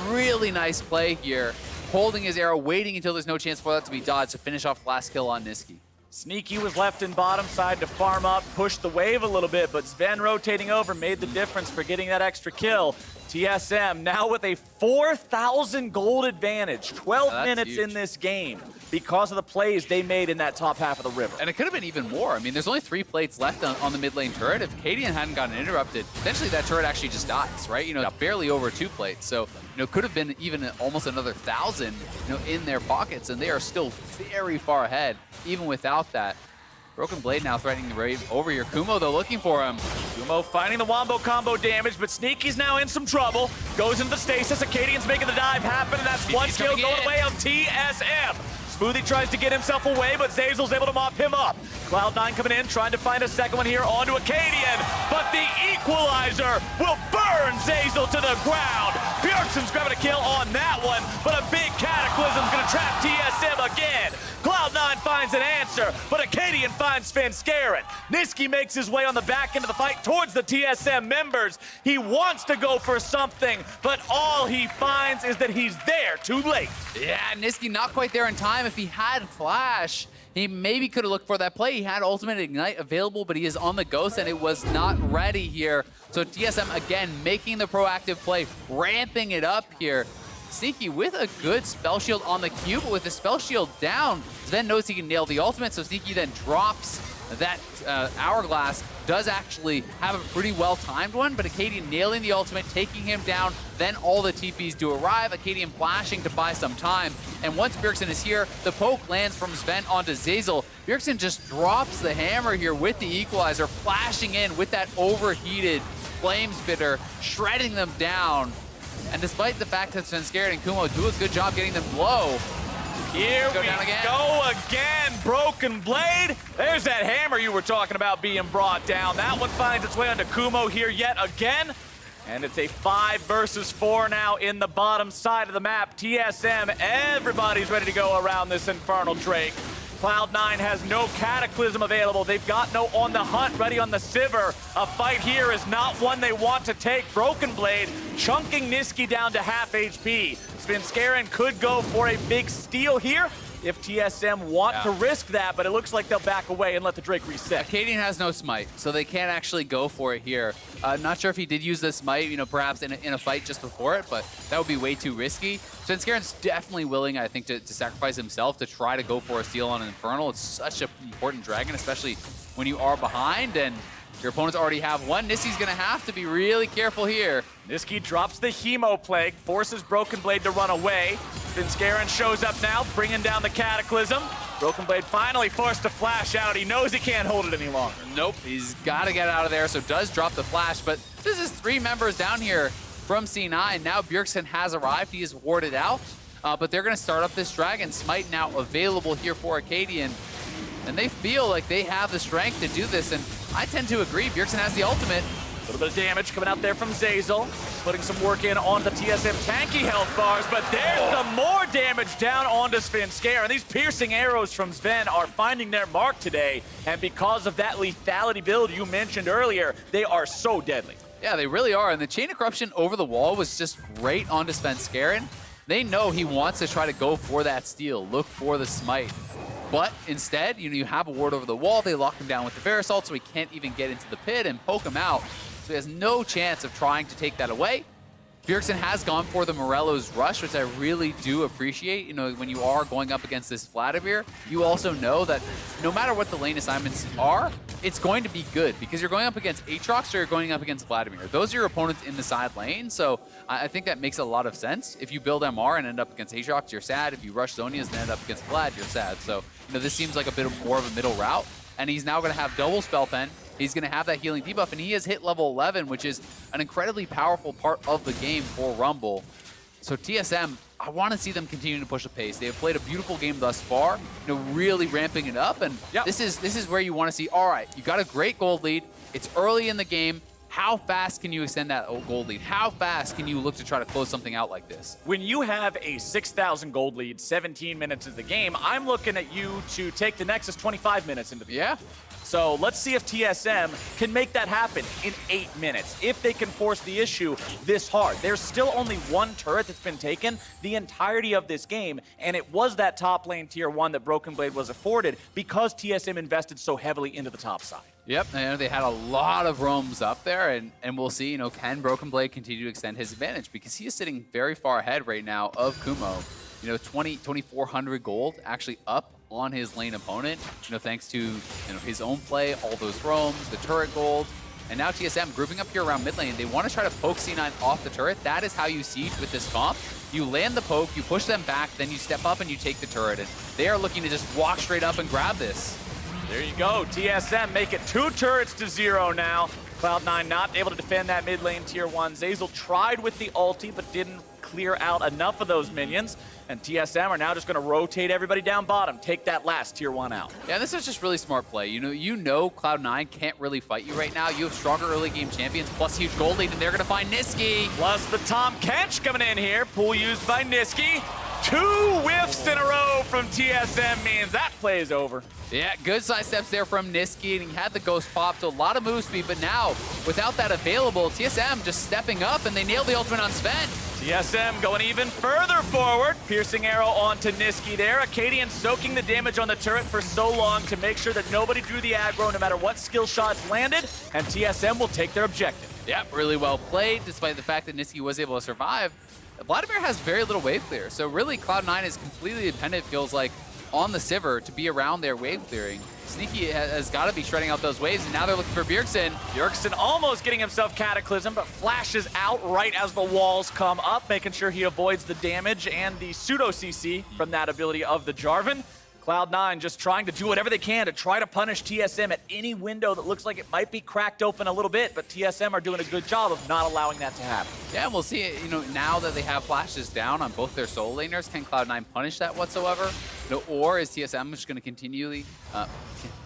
really nice play here. Holding his arrow, waiting until there's no chance for that to be dodged to finish off the last kill on Nisqy.
Sneaky was left in bottom side to farm up, push the wave a little bit, but Zven rotating over made the difference for getting that extra kill. TSM now with a 4,000 gold advantage, 12 minutes
huge
in this game because of the plays they made in that top half of the river.
And it could have been even more. I mean, there's only 3 plates left on the mid lane turret. If Akaadian hadn't gotten interrupted, potentially that turret actually just dies, right? You know, it's barely over 2 plates. So, you know, could have been even almost another 1,000, you know, in their pockets, and they are still very far ahead, even without that. Broken Blade now threatening the wave over here. Kumo, though, looking for him.
Kumo finding the wombo combo damage, but Sneaky's now in some trouble. Goes into the stasis. Akaadian's making the dive happen, and that's one kill going away on TSM. Smoothie tries to get himself away, but Zeyzal's able to mop him up. Cloud9 coming in, trying to find a second one here onto Akaadian, but the equalizer will burn Zeyzal to the ground. Bjergsen's grabbing a kill on that one, but a big cataclysm's gonna trap TSM again. Cloud9 finds an answer, but Akaadian finds Svenskeren. Nisqy makes his way on the back end of the fight towards the TSM members. He wants to go for something, but all he finds is that he's there too late.
Yeah, Nisqy not quite there in time. If he had Flash, he maybe could have looked for that play. He had Ultimate Ignite available, but he is on the Ghost, and it was not ready here. So TSM, again, making the proactive play, ramping it up here. Sneaky with a good spell shield on the Q, but with the spell shield down, Zven knows he can nail the ultimate, so Sneaky then drops that Hourglass. Does actually have a pretty well-timed one, but Akaadian nailing the ultimate, taking him down, then all the TPs do arrive, Akaadian flashing to buy some time, and once Bjergsen is here, the poke lands from Zven onto Zeyzal. Bjergsen just drops the hammer here with the equalizer, flashing in with that overheated Flame Spitter, shredding them down. And despite the fact that Svenskeren and Kumo do a good job getting them low,
here we go again. Broken Blade. There's that hammer you were talking about being brought down. That one finds its way onto Kumo here yet again. And it's a 5 versus 4 now in the bottom side of the map. TSM, everybody's ready to go around this Infernal Drake. Cloud9 has no Cataclysm available. They've got no On the Hunt ready on the Sivir. A fight here is not one they want to take. Broken Blade chunking Nisqy down to half HP. Svenskeren could go for a big steal here if TSM want to risk that, but it looks like they'll back away and let the Drake reset.
Akaadian has no smite, so they can't actually go for it here. Not sure if he did use the smite, you know, perhaps in a fight just before it, but that would be way too risky. Svenskeren's definitely willing, I think, to sacrifice himself to try to go for a steal on an Infernal. It's such an important dragon, especially when you are behind, and your opponents already have one. Nisqy's gonna have to be really careful here.
Nisqy drops the Hemo Plague, forces Broken Blade to run away. Svenskeren shows up now, bringing down the Cataclysm. Broken Blade finally forced to flash out. He knows he can't hold it any longer.
Nope, he's gotta get out of there, so does drop the flash, but this is 3 members down here from C9. Now Bjergsen has arrived, he is warded out, but they're gonna start up this Dragon. Smite now available here for Akaadian, and they feel like they have the strength to do this, and I tend to agree. Bjergsen has the ultimate.
little bit of damage coming out there from Zeyzal, putting some work in on the TSM tanky health bars, but there's some more damage down onto Svenskeren. These piercing arrows from Zven are finding their mark today, and because of that lethality build you mentioned earlier, they are so deadly.
Yeah, they really are, and the Chain of Corruption over the wall was just right onto Svenskeren. They know he wants to try to go for that steal, look for the smite. But instead, you have a ward over the wall, they lock him down with the Varus ult, so he can't even get into the pit and poke him out. So he has no chance of trying to take that away. Bjergsen has gone for the Morello's Rush, which I really do appreciate. When you are going up against this Vladimir, you also know that no matter what the lane assignments are, it's going to be good because you're going up against Aatrox or you're going up against Vladimir. Those are your opponents in the side lane, so I think that makes a lot of sense. If you build MR and end up against Aatrox, you're sad. If you rush Zonias and end up against Vlad, you're sad. So this seems like a bit more of a middle route, and he's now going to have double Spell Pen. He's going to have that healing debuff, and he has hit level 11, which is an incredibly powerful part of the game for Rumble. So TSM, I want to see them continue to push the pace. They have played a beautiful game thus far, really ramping it up, and this is where you want to see, all right, you got a great gold lead. It's early in the game. How fast can you extend that gold lead? How fast can you look to try to close something out like this?
When you have a 6,000 gold lead, 17 minutes of the game, I'm looking at you to take the Nexus 25 minutes into the game. So let's see if TSM can make that happen in 8 minutes. If they can force the issue this hard. There's still only one turret that's been taken the entirety of this game, and it was that top lane tier 1 that Broken Blade was afforded because TSM invested so heavily into the top side.
Yep, they had a lot of roams up there, and we'll see, can Broken Blade continue to extend his advantage? Because he is sitting very far ahead right now of Kumo. 2,400 gold actually up on his lane opponent, thanks to his own play, all those roams, the turret gold, and now TSM grouping up here around mid lane. They want to try to poke C9 off the turret. That is how you siege with this comp. You land the poke, you push them back, then you step up and you take the turret, and they are looking to just walk straight up and grab this.
There you go. TSM make it 2 turrets to 0 now. Cloud9 not able to defend that mid lane tier 1. Zeyzal tried with the ulti, but didn't clear out enough of those minions. And TSM are now just going to rotate everybody down bottom, take that last tier 1 out.
Yeah, this is just really smart play. You know Cloud9 can't really fight you right now. You have stronger early game champions, plus huge gold lead, and they're going to find Nisqy.
Plus the Tahm Kench coming in here. Pool used by Nisqy. 2 whiffs in a row from TSM means that play is over.
Yeah, good side steps there from Nisqy, and he had the ghost pop, so a lot of move speed, but now, without that available, TSM just stepping up, and they nail the ultimate on Zven.
TSM going even further forward. Piercing arrow onto Nisqy there. Akaadian soaking the damage on the turret for so long to make sure that nobody drew the aggro no matter what skill shots landed, and TSM will take their objective.
Yep, really well played, despite the fact that Nisqy was able to survive. Vladimir has very little wave clear, so really Cloud9 is completely dependent, feels like, on the Sivir to be around their wave clearing. Sneaky has got to be shredding out those waves, and now they're looking for Bjergsen.
Bjergsen almost getting himself Cataclysm, but flashes out right as the walls come up, making sure he avoids the damage and the pseudo-CC from that ability of the Jarvan. Cloud9 just trying to do whatever they can to try to punish TSM at any window that looks like it might be cracked open a little bit, but TSM are doing a good job of not allowing that to happen.
Yeah, we'll see. Now that they have flashes down on both their solo laners, can Cloud9 punish that whatsoever? Or is TSM just going to continually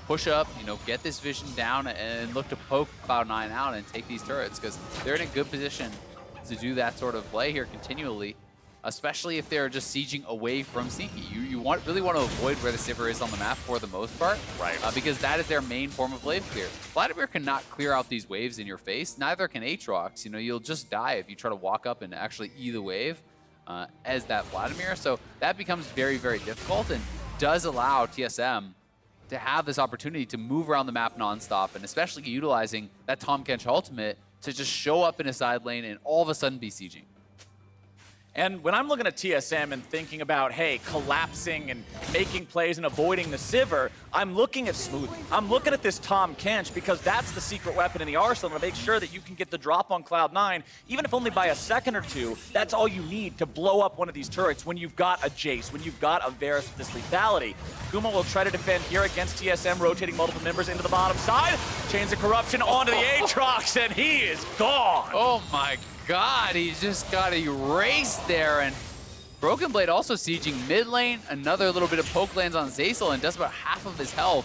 push up, get this vision down and look to poke Cloud9 out and take these turrets? Because they're in a good position to do that sort of play here continually, especially if they're just sieging away from Sneaky. You really want to avoid where the Sivir is on the map for the most part,
right?
Because that is their main form of wave clear. Vladimir cannot clear out these waves in your face. Neither can Aatrox. You'll just die if you try to walk up and actually E the wave as that Vladimir. So that becomes very, very difficult and does allow TSM to have this opportunity to move around the map nonstop, and especially utilizing that Tahm Kench ultimate to just show up in a side lane and all of a sudden be sieging.
And when I'm looking at TSM and thinking about, hey, collapsing and making plays and avoiding the Sivir, I'm looking at Smoothie. I'm looking at this Tahm Kench because that's the secret weapon in the arsenal to make sure that you can get the drop on Cloud9, even if only by a second or two. That's all you need to blow up one of these turrets when you've got a Jayce, when you've got a Varus with this lethality. Kumo will try to defend here against TSM, rotating multiple members into the bottom side. Chains of Corruption onto the Aatrox, and he is gone.
Oh my God, he just got erased there, and Broken Blade also sieging mid lane. Another little bit of poke lands on Zeyzal and does about half of his health.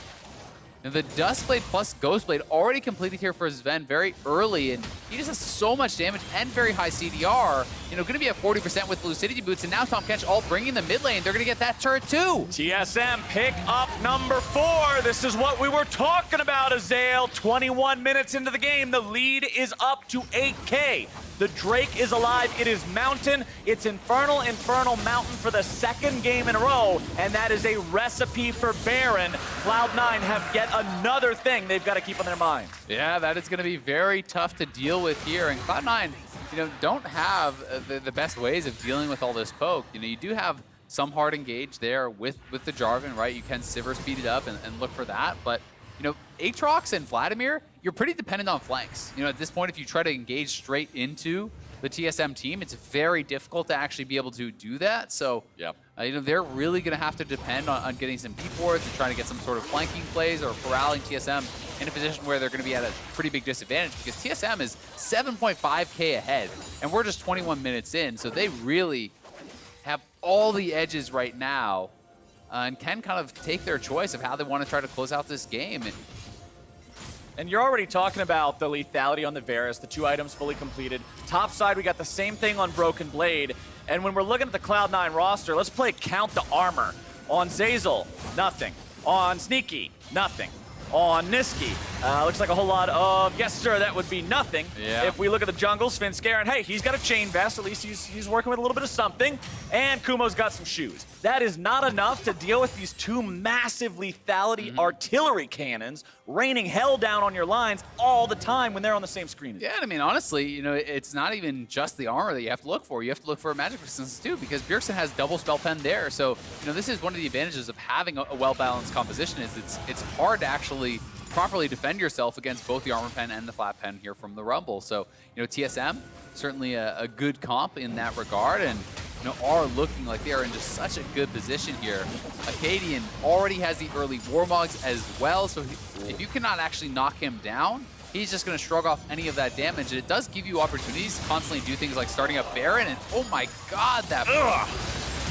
And the Dustblade plus Ghostblade already completed here for Zven very early, and he just has so much damage and very high CDR. You know, going to be at 40% with Lucidity Boots, and now Tahm Kench all bringing the mid lane. They're going to get that turret too.
TSM pick up number 4. This is what we were talking about, Zeyzal. 21 minutes into the game, the lead is up to 8K. The Drake is alive. It is Mountain. It's Infernal Mountain for the 2nd game in a row, and that is a recipe for Baron. Cloud9 have yet another thing they've got to keep on their minds.
Yeah, that is going to be very tough to deal with here. And Cloud9, you know, don't have the best ways of dealing with all this poke. You know, you do have some hard engage there with the Jarvan, right? You can Sivir speed it up and look for that, but you know, Aatrox and Vladimir, you're pretty dependent on flanks. You know, at this point, if you try to engage straight into the TSM team, it's very difficult to actually be able to do that. So,
yep.
You know, they're really going to have to depend on getting some deep wards and trying to get some sort of flanking plays or corralling TSM in a position where they're going to be at a pretty big disadvantage because TSM is 7.5K ahead, and we're just 21 minutes in, so they really have all the edges right now. And can kind of take their choice of how they want to try to close out this game.
And you're already talking about the lethality on the Varus, the 2 items fully completed. Top side, we got the same thing on Broken Blade. And when we're looking at the Cloud9 roster, let's play Count the Armor. On Zeyzal, nothing. On Sneaky, nothing. On Nisqy, looks like a whole lot of, yes sir, that would be nothing.
Yeah.
If we look at the jungle, Svenskeren, hey, he's got a chain vest, at least he's working with a little bit of something. And Kumo's got some shoes. That is not enough to deal with these 2 massive lethality artillery cannons raining hell down on your lines all the time when they're on the same screen.
Yeah, I mean, honestly, you know, it's not even just the armor that you have to look for. You have to look for magic resistance too, because Bjergsen has double spell pen there. So, you know, this is one of the advantages of having a well-balanced composition is it's hard to actually properly defend yourself against both the armor pen and the flat pen here from the Rumble. So, you know, TSM, certainly a good comp in that regard, and you know, are looking like they are in just such a good position here. Akaadian already has the early Warmogs as well, so if you cannot actually knock him down, he's just going to shrug off any of that damage. And it does give you opportunities to constantly do things like starting up Baron, and oh my god, that...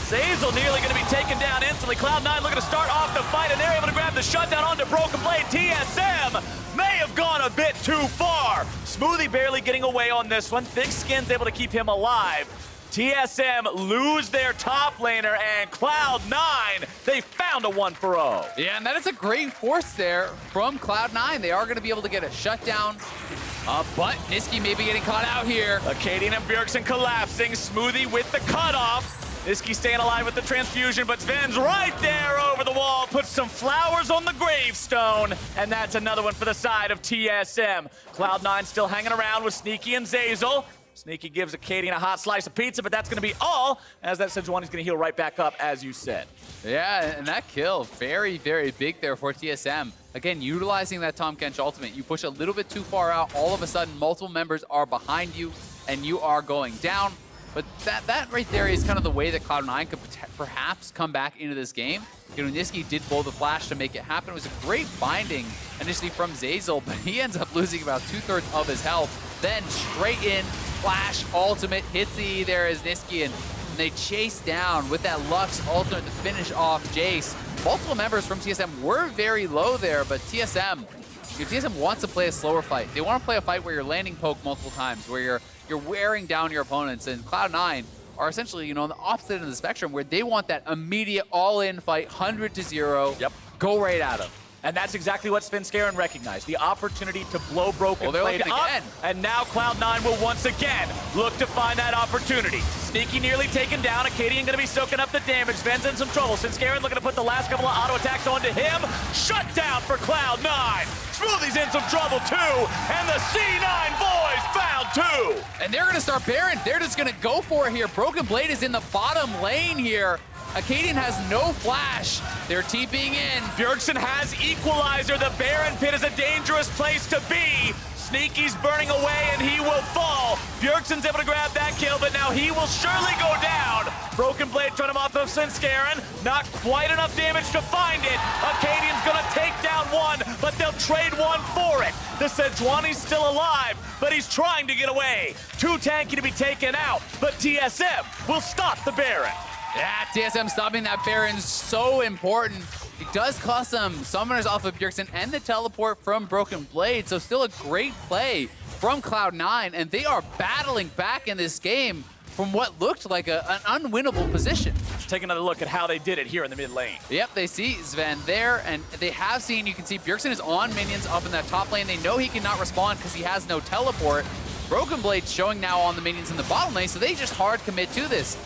Zeyzal nearly going to be taken down instantly. Cloud9 looking to start off the fight, and they're able to grab the shutdown onto Broken Blade. TSM may have gone a bit too far. Smoothie barely getting away on this one. Thick Skin's able to keep him alive. TSM lose their top laner, and Cloud9, they found a 1-for-0.
Yeah, and that is a great force there from Cloud9. They are going to be able to get a shutdown, but Nisqy may be getting caught out here.
Akaadian and Bjergsen collapsing. Smoothie with the cutoff. Nisqy staying alive with the transfusion, but Zven's right there over the wall. Puts some flowers on the gravestone, and that's another one for the side of TSM. Cloud9 still hanging around with Sneaky and Zeyzal. Sneaky gives Akaadian a hot slice of pizza, but that's going to be all, as that Sejuani's going to heal right back up, as you said.
Yeah, and that kill, very, very big there for TSM. Again, utilizing that Tahm Kench ultimate. You push a little bit too far out, all of a sudden, multiple members are behind you, and you are going down. But that right there is kind of the way that Cloud9 could perhaps come back into this game. You know, Nisqy did blow the flash to make it happen. It was a great binding initially from Zeyzal, but he ends up losing about 2/3 of his health. Then straight in, flash, ultimate, hits the E there as Nisqy, and they chase down with that Lux ultimate to finish off Jayce. Multiple members from TSM were very low there, but TSM wants to play a slower fight. They want to play a fight where you're landing poke multiple times, where you're wearing down your opponents, and Cloud9 are essentially, you know, on the opposite end of the spectrum, where they want that immediate all-in fight, 100-0.
Yep.
Go right at them.
And that's exactly what Svenskeren recognized, the opportunity to blow Broken Blade up.
Again.
And now Cloud9 will once again look to find that opportunity. Sneaky nearly taken down. Akaadian going to be soaking up the damage. Sven's in some trouble. Svenskeren looking to put the last couple of auto attacks onto him. Shut down for Cloud9. Smoothie's in some trouble too. And the C9 boys found 2.
And they're going to start Baron. They're just going to go for it here. Broken Blade is in the bottom lane here. Akaadian has no flash. They're TPing in.
Bjergsen has Equalizer. The Baron pit is a dangerous place to be. Sneaky's burning away and he will fall. Bjergsen's able to grab that kill, but now he will surely go down. Broken Blade trying him off of Svenskeren. Not quite enough damage to find it. Akaadian's gonna take down one, but they'll trade one for it. The Sejuani's still alive, but he's trying to get away. Too tanky to be taken out, but TSM will stop the Baron.
Yeah, TSM stopping that Baron so important. It does cost them summoners off of Bjergsen and the teleport from Broken Blade, so still a great play from Cloud9, and they are battling back in this game from what looked like an unwinnable position.
Let's take another look at how they did it here in the mid lane.
Yep, they see Zven there, and they have seen, you can see Bjergsen is on minions up in that top lane. They know he cannot respond because he has no teleport. Broken Blade showing now on the minions in the bottom lane, so they just hard commit to this.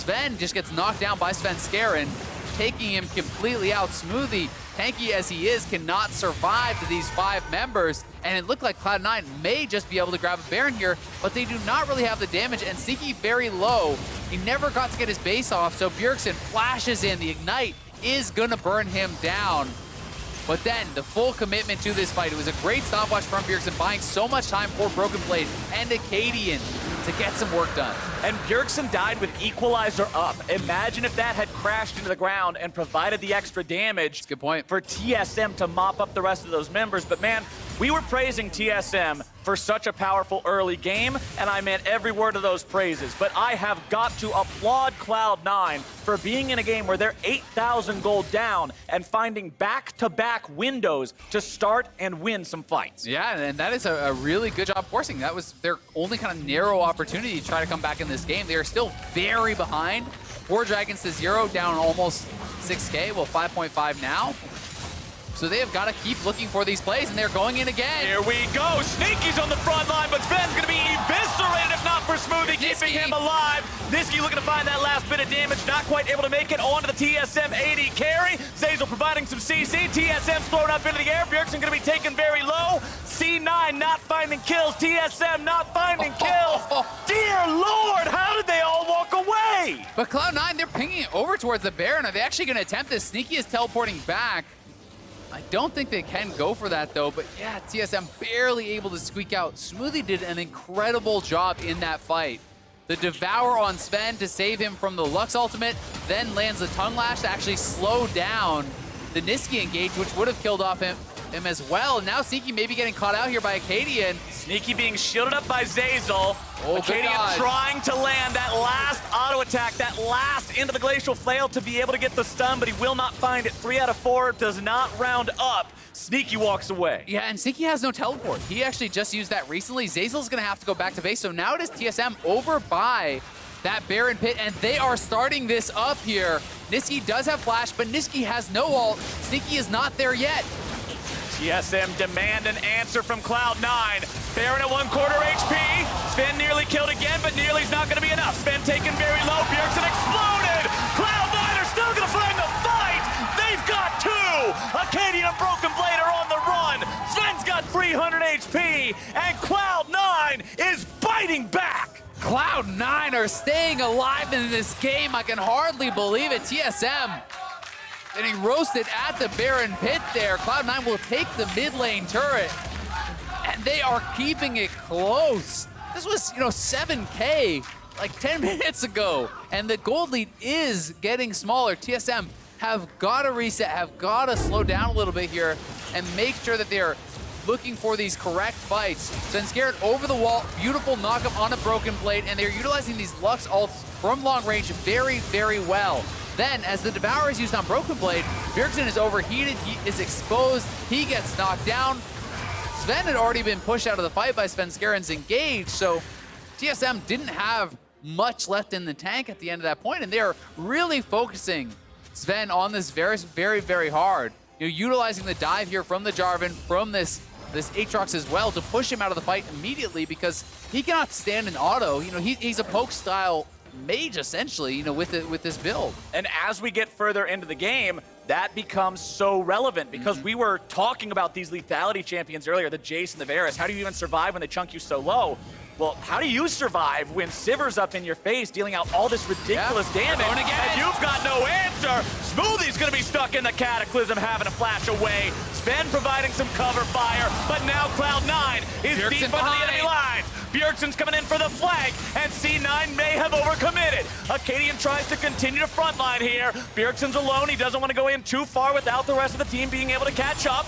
Zven just gets knocked down by Svenskeren, taking him completely out. Smoothie, tanky as he is, cannot survive to these 5 members, and it looked like Cloud9 may just be able to grab a Baron here, but they do not really have the damage, and Nisqy very low. He never got to get his base off, so Bjergsen flashes in. The Ignite is gonna burn him down. But then, the full commitment to this fight. It was a great stopwatch from Bjergsen, buying so much time for Broken Blade and Akaadian to get some work done.
And Bjergsen died with Equalizer up. Imagine if that had crashed into the ground and provided the extra damage.
That's a good point.
For TSM to mop up the rest of those members. But man, we were praising TSM for such a powerful early game, and I meant every word of those praises. But I have got to applaud Cloud9 for being in a game where they're 8,000 gold down and finding back-to-back windows to start and win some fights.
Yeah, and that is a really good job forcing. That was their only kind of narrow opportunity to try to come back in this game. They are still very behind. 4 Dragons to 0, down almost 6K, well 5.5 now. So they have got to keep looking for these plays, and they're going in again.
Here we go. Sneaky's on the front line, but Zven's going to be eviscerated if not for Smoothie, keeping him alive. Nisqy looking to find that last bit of damage, not quite able to make it onto the TSM AD carry. Zeyzal providing some CC. TSM's thrown up into the air. Bjergsen going to be taken very low. C9 not finding kills. TSM not finding kills. Dear Lord, how did they all walk away?
But Cloud9, they're pinging it over towards the Baron. Are they actually going to attempt this? Nisqy is teleporting back. I don't think they can go for that, though, but yeah, TSM barely able to squeak out. Smoothie did an incredible job in that fight. The Devour on Zven to save him from the Lux ultimate, then lands the Tongue Lash to actually slow down the Nisqy engage, which would have killed off him as well. Now Nisqy maybe getting caught out here by Akaadian.
Nisqy being shielded up by Zeyzal.
Oh,
Akaadian trying to land that last auto attack, that last into the Glacial Flail to be able to get the stun, but he will not find it. 3 out of 4 does not round up. Nisqy walks away.
Yeah, and Nisqy has no teleport. He actually just used that recently. Zeyzal's gonna have to go back to base, so now it is TSM over by that Baron pit, and they are starting this up here. Nisqy does have flash, but Nisqy has no ult. Nisqy is not there yet.
TSM demand an answer from Cloud9. Baron at 1/4 HP. Zven nearly killed again, but nearly's not going to be enough. Zven taken very low. Bjergsen exploded. Cloud9 are still going to find the fight. They've got 2. Akaadian and Broken Blade are on the run. Zven's got 300 HP, and Cloud9 is biting back.
Cloud9 are staying alive in this game. I can hardly believe it. TSM getting roasted at the Baron pit there. Cloud9 will take the mid lane turret, and they are keeping it close. This was, 7K like 10 minutes ago, and the gold lead is getting smaller. TSM have got to reset, have got to slow down a little bit here and make sure that they're looking for these correct fights. Svenskeren over the wall, beautiful knockup on a Broken Blade, and they're utilizing these Lux ults from long range very, very well. Then, as the Devour is used on Broken Blade, Bjergsen is overheated, he is exposed, he gets knocked down. Zven had already been pushed out of the fight by Svenskeren's engage, so TSM didn't have much left in the tank at the end of that point, and they're really focusing Zven on this very, very, very hard. Utilizing the dive here from the Jarvan, from this Aatrox as well, to push him out of the fight immediately because he cannot stand an auto. He's a poke style mage essentially, with this build.
And as we get further into the game, that becomes so relevant because we were talking about these lethality champions earlier, the Jayce and the Varus. How do you even survive when they chunk you so low? Well, how do you survive when Sivir's up in your face dealing out all this ridiculous damage and you've got no answer? Smoothie's gonna be stuck in the Cataclysm having to flash away. Zven providing some cover fire, but now Cloud9 is
Bjergsen
deep into the enemy lines. Bjergsen's coming in for the flank, and C9 may have overcommitted. Akaadian tries to continue to frontline here. Bjergsen's alone, he doesn't want to go in too far without the rest of the team being able to catch up.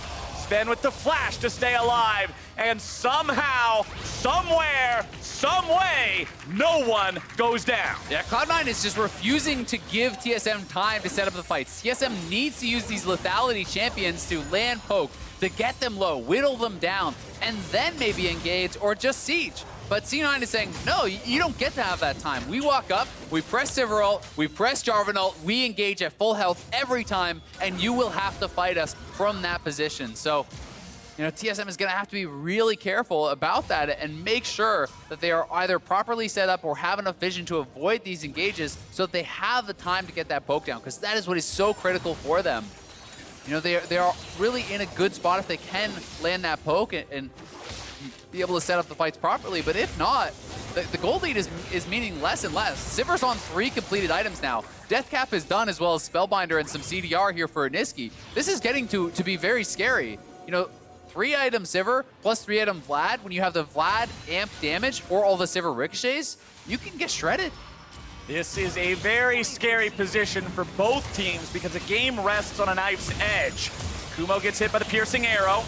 Zven with the flash to stay alive, and somehow, somewhere, some way, no one goes down.
Yeah, Cloud9 is just refusing to give TSM time to set up the fights. TSM needs to use these lethality champions to land poke, to get them low, whittle them down, and then maybe engage or just siege. But C9 is saying, no, you don't get to have that time. We walk up, we press Sivir ult, we press Jarvan ult, we engage at full health every time, and you will have to fight us from that position. So, you know, TSM is going to have to be really careful about that and make sure that they are either properly set up or have enough vision to avoid these engages so that they have the time to get that poke down, because that is what is so critical for them. You know, they are really in a good spot if they can land that poke and be able to set up the fights properly, but if not, the gold lead is meaning less and less. Sivir's on 3 completed items now. Deathcap is done, as well as Spellbinder and some CDR here for Nisqy. This is getting to be very scary. You know, 3-item Sivir plus 3-item Vlad, when you have the Vlad amp damage or all the Sivir ricochets, you can get shredded.
This is a very scary position for both teams because the game rests on a knife's edge. Kumo gets hit by the piercing arrow,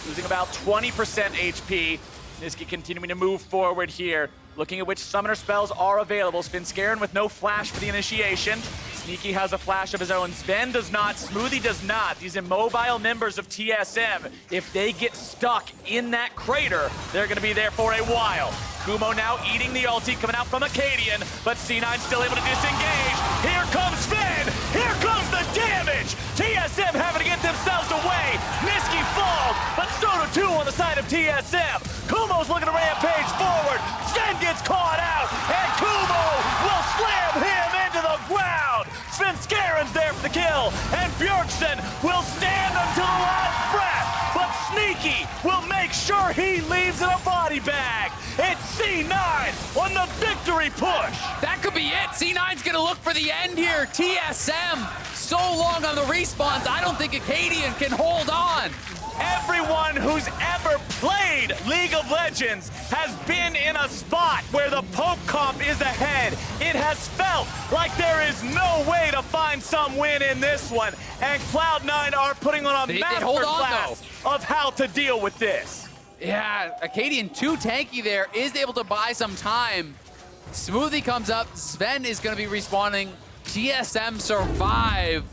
losing about 20% HP. Nisqy continuing to move forward here, looking at which summoner spells are available. Svenskeren with no flash for the initiation. Sneaky has a flash of his own. Zven does not. Smoothie does not. These immobile members of TSM, if they get stuck in that crater, they're going to be there for a while. Kumo now eating the ulti coming out from Akaadian, but C9 still able to disengage. Here comes Zven! Here comes the damage! TSM having to get themselves away. Nisqy falls, but so do too on the side of TSM. Kumo's looking to rampage forward. Zven gets caught out, and Kumo will slam him into the ground. Svenskeren's there for the kill, and Bjergsen will stand until the last breath, but Sneaky will make sure he leaves in a body bag. It's C9 on the victory push.
That could be it. C9's gonna look for the end here. TSM so long on the respawns, I don't think Akaadian can hold on.
Everyone who's ever played League of Legends has been in a spot where the poke comp is ahead. It has felt like there is no way to find some win in this one. And Cloud9 are putting on a masterclass of how to deal with this.
Yeah, Akaadian too tanky there, is able to buy some time. Smoothie comes up, Zven is gonna be respawning. TSM survive.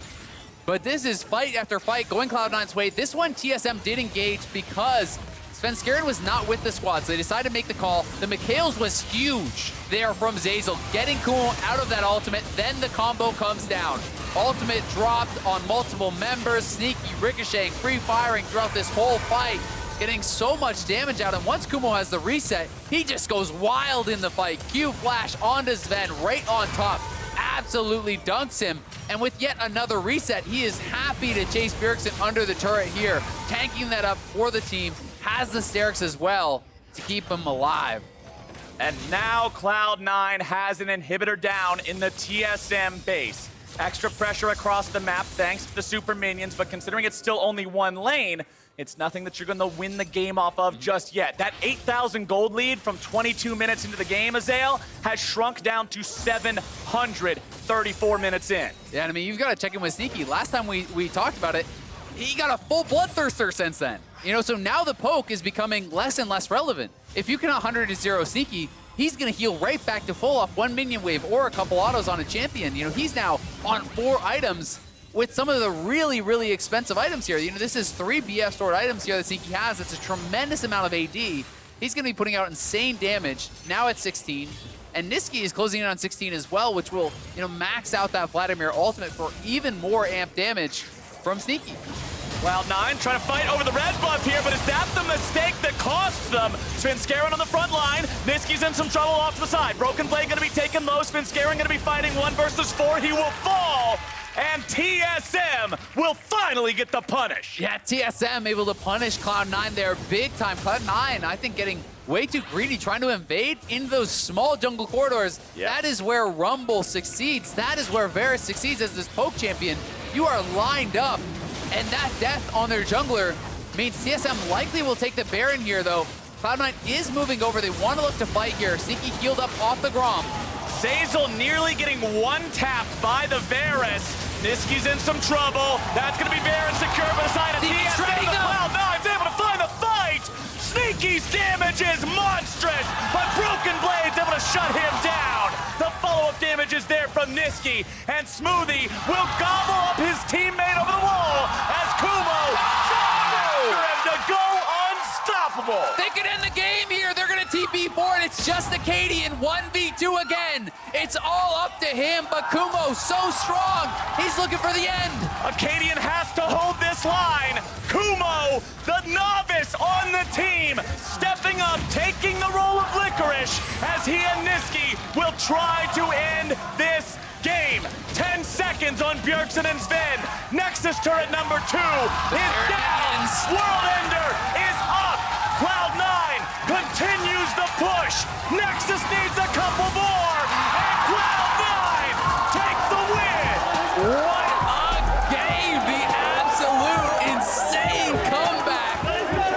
But this is fight after fight going Cloud9's way. This one, TSM did engage because Svenskeren was not with the squad, so they decided to make the call. The Mikhails was huge there from Zeyzal, getting Kumo out of that ultimate, then the combo comes down. Ultimate dropped on multiple members, Sneaky ricocheting, free-firing throughout this whole fight, getting so much damage out, and once Kumo has the reset, he just goes wild in the fight. Q flash onto Zven, right on top. Absolutely dunks him, and with yet another reset, he is happy to chase Bjergsen under the turret here, tanking that up for the team, has the Sterix as well to keep him alive.
And now Cloud9 has an inhibitor down in the TSM base. Extra pressure across the map thanks to the super minions, but considering it's still only one lane, it's nothing that you're going to win the game off of just yet. That 8,000 gold lead from 22 minutes into the game, Azael, has shrunk down to 734 minutes in.
Yeah, I mean, you've got to check in with Sneaky. Last time we talked about it, he got a full Bloodthirster since then. You know, so now the poke is becoming less and less relevant. If you can 100-0 Sneaky, he's going to heal right back to full off one minion wave or a couple autos on a champion. You know, he's now on 4 items with some of the really, really expensive items here. You know, this is 3 BF stored items here that Sneaky has. It's a tremendous amount of AD. He's going to be putting out insane damage, now at 16. And Nisqy is closing in on 16 as well, which will, you know, max out that Vladimir ultimate for even more amp damage from Sneaky.
Cloud9 trying to fight over the red buff here, but is that the mistake that costs them? Svenskeren on the front line. Nisqy's in some trouble off to the side. Broken Blade going to be taken low. Svenskeren going to be fighting 1 versus 4. He will fall. And TSM will finally get the punish.
Yeah, TSM able to punish Cloud9 there big time. Cloud9, I think, getting way too greedy, trying to invade into those small jungle corridors.
Yep.
That is where Rumble succeeds. That is where Varus succeeds as this poke champion. You are lined up, and that death on their jungler means TSM likely will take the Baron here, though. Cloud9 is moving over. They want to look to fight here. Sneaky healed up off the Grom.
Zeyzal nearly getting one-tapped by the Varus. Nisqy's in some trouble. That's going to be Baron secure by the side of TSM. Cloud9's able to find the fight. Sneaky's damage is monstrous, but Broken Blade able to shut him down. The follow-up damage is there from Nisqy, and Smoothie will gobble up his teammate over the wall as Kumo after him to go unstoppable.
They could end the game here. They're going to TP forward. It's just Akaadian 1v2 again. It's all up to him, but Kumo so strong. He's looking for the end.
Akaadian has to hold this line. Kumo, the novice on the team, stepping up, taking the role of Licorice as he and Nisqy will try to end this game. 10 seconds on Bjergsen and Zven. Nexus turret number 2 is down. World Ender is up. Cloud9 continues the push. Nexus needs a couple more. And Cloud9 take the win.
What a game! The absolute insane comeback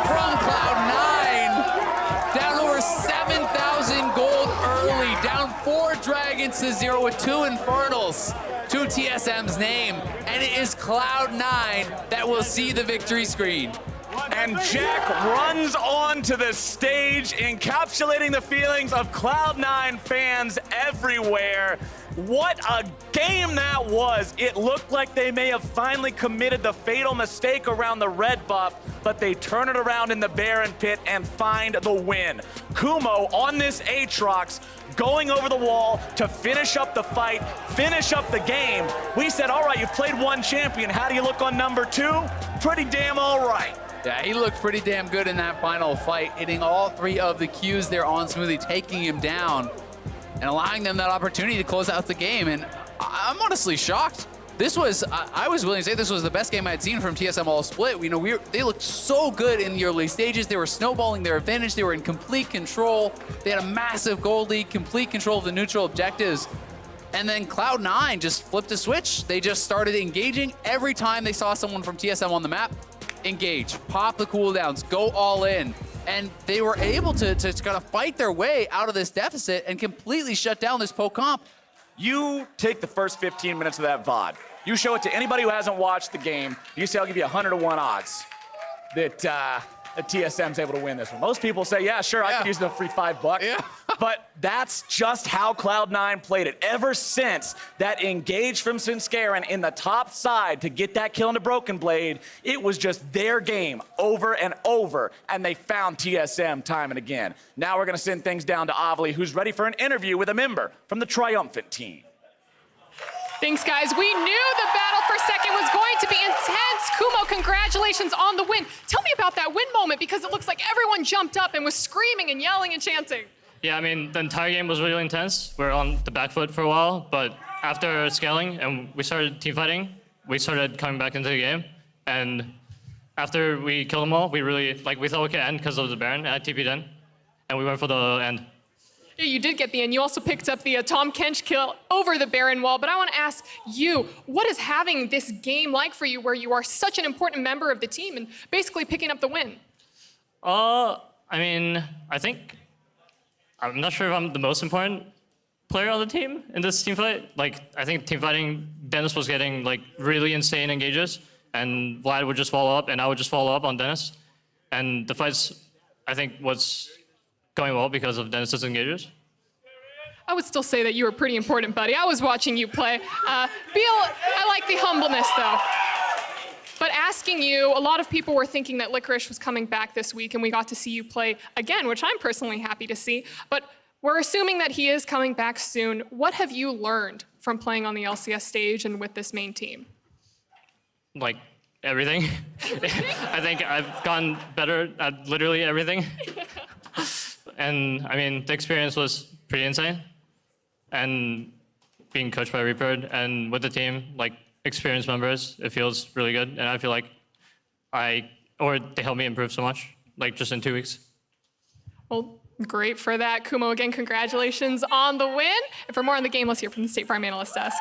from Cloud9. Down over 7,000 gold early. Down 4 dragons to 0 with 2 Infernals to TSM's name. And it is Cloud9 that will see the victory screen.
And Jack runs onto the stage, encapsulating the feelings of Cloud9 fans everywhere. What a game that was. It looked like they may have finally committed the fatal mistake around the red buff, but they turn it around in the Baron pit and find the win. Kumo on this Aatrox, going over the wall to finish up the fight, finish up the game. We said, all right, you've played one champion. How do you look on number 2? Pretty damn all right.
Yeah, he looked pretty damn good in that final fight, hitting all 3 of the Qs there on Smoothie, taking him down and allowing them that opportunity to close out the game. And I'm honestly shocked. This was, I was willing to say this was the best game I had seen from TSM all split. You know, they looked so good in the early stages. They were snowballing their advantage. They were in complete control. They had a massive gold lead, complete control of the neutral objectives. And then Cloud9 just flipped a switch. They just started engaging every time they saw someone from TSM on the map. Engage, pop the cooldowns, go all in. And they were able to kind of fight their way out of this deficit and completely shut down this poke comp.
You take the first 15 minutes of that VoD. You show it to anybody who hasn't watched the game. You say, I'll give you 100 to 1 odds that TSM's able to win this one. Most people say, yeah, sure, I could use the free $5.
Yeah.
But that's just how Cloud9 played it. Ever since that engage from Svenskeren in the top side to get that kill into Broken Blade, it was just their game over and over, and they found TSM time and again. Now we're gonna send things down to Avli, who's ready for an interview with a member from the Triumphant team.
Thanks, guys. We knew the battle for second was going to be intense. Kumo, congratulations on the win. Tell me about that win moment, because it looks like everyone jumped up and was screaming and yelling and chanting.
Yeah, I mean, the entire game was really intense. We were on the back foot for a while, but after scaling and we started teamfighting, we started coming back into the game. And after we killed them all, we really, we thought we could end because of the Baron, and I TP'd in, and we went for the end.
Yeah, you did get the end. You also picked up the Tahm Kench kill over the Baron wall. But I want to ask you, what is having this game like for you, where you are such an important member of the team and basically picking up the win?
I mean, I'm not sure if I'm the most important player on the team in this team fight. I think team fighting, Dennis was getting really insane engages, and Vlad would just follow up, and I would just follow up on Dennis. And the fights, I think, was going well because of Dennis's engages.
I would still say that you were pretty important, buddy. I was watching you play. Beal, I like the humbleness, though. But asking you, a lot of people were thinking that Licorice was coming back this week, and we got to see you play again, which I'm personally happy to see. But we're assuming that he is coming back soon. What have you learned from playing on the LCS stage and with this main team?
Everything. I think I've gotten better at literally everything. And I mean, the experience was pretty insane. And being coached by Reaper and with the team, experienced members, it feels really good. And I feel like they helped me improve so much, just in 2 weeks.
Well, great for that. Kumo, again, congratulations on the win. And for more on the game, let's hear from the State Farm Analyst Desk.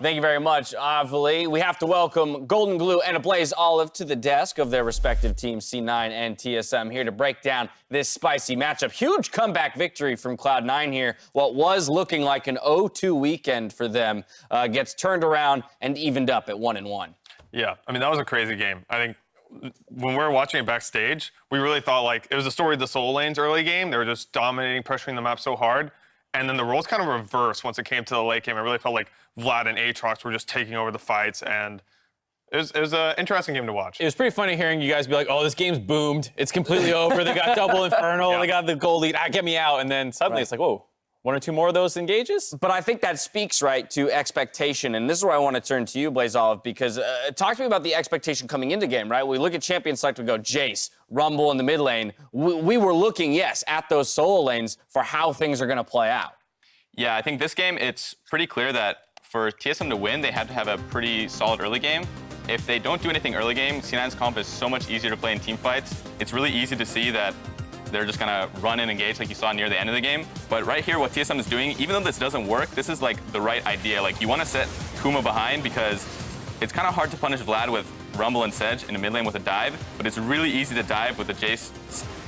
Thank you very much, Avli. We have to welcome Golden Glue and Ablaze Olive to the desk of their respective teams, C9 and TSM, here to break down this spicy matchup. Huge comeback victory from Cloud9 here. What was looking like an 0-2 weekend for them gets turned around and evened up at 1-1.
Yeah, I mean, that was a crazy game. I think when we were watching it backstage, we really thought like it was the story of the solo lanes early game. They were just dominating, pressuring the map so hard. And then the roles kind of reversed once it came to the late game. I really felt like Vlad and Aatrox were just taking over the fights, and it was an interesting game to watch.
It was pretty funny hearing you guys be like, oh, this game's boomed. It's completely over. They got double Infernal.
Yeah.
They got the gold lead. Get me out. And then suddenly it's like, whoa, 1 or 2 more of those engages? But I think that speaks, right, to expectation. And this is where I want to turn to you, BlazeOlive, because talk to me about the expectation coming into game, right? We look at champion select, we go Jayce, Rumble in the mid lane. We were looking, yes, at those solo lanes for how things are going to play out.
Yeah, I think this game, it's pretty clear that for TSM to win, they have to have a pretty solid early game. If they don't do anything early game, C9's comp is so much easier to play in team fights. It's really easy to see that they're just gonna run and engage like you saw near the end of the game. But right here, what TSM is doing, even though this doesn't work, this is like the right idea. Like you wanna set Kumo behind because it's kind of hard to punish Vlad with Rumble and Sej in the mid lane with a dive, but it's really easy to dive with the Jayce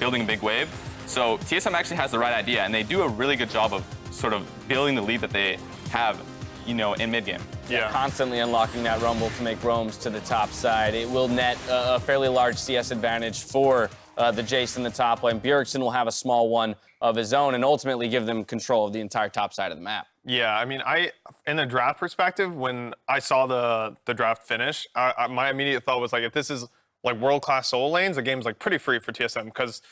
building a big wave. So TSM actually has the right idea, and they do a really good job of sort of building the lead that they have, you know, in mid game.
Yeah.
Constantly unlocking that Rumble to make roams to the top side. It will net a fairly large CS advantage for the Jayce in the top lane. Bjergsen will have a small one of his own and ultimately give them control of the entire top side of the map.
Yeah, I mean, in the draft perspective, when I saw the draft finish, my immediate thought was like, if this is like world-class solo lanes, the game's like pretty free for TSM because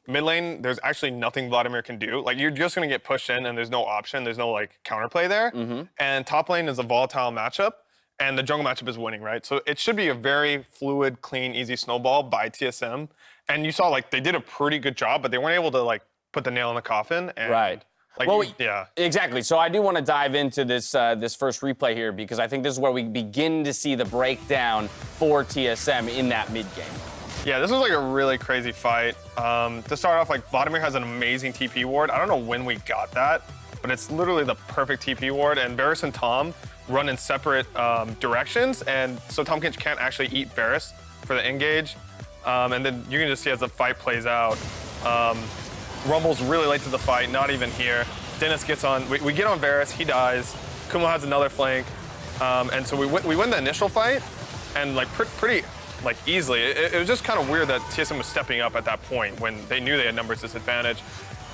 mid lane, there's actually nothing Vladimir can do. Like you're just gonna get pushed in and there's no option, there's no like counterplay there. And top lane is a volatile matchup and the jungle matchup is winning, right? So it should be a very fluid, clean, easy snowball by TSM. And you saw like they did a pretty good job, but they weren't able to like put the nail in the coffin. And,
Right.
Like,
Well,
yeah.
Exactly. So I do want to dive into this this first replay here because I think this is where we begin to see the breakdown for TSM in that mid game.
Yeah, this was like a really crazy fight. To start off, like Vladimir has an amazing TP ward. I don't know when we got that, but it's literally the perfect TP ward. And Varus and Tahm run in separate directions, and so Tahm Kench can't actually eat Varus for the engage. And then you can just see as the fight plays out, Rumble's really late to the fight, not even here. Dennis gets on, we get on Varus, he dies. Kumo has another flank, and so we win the initial fight, and like pretty like easily. It was just kind of weird that TSM was stepping up at that point when they knew they had numbers disadvantage.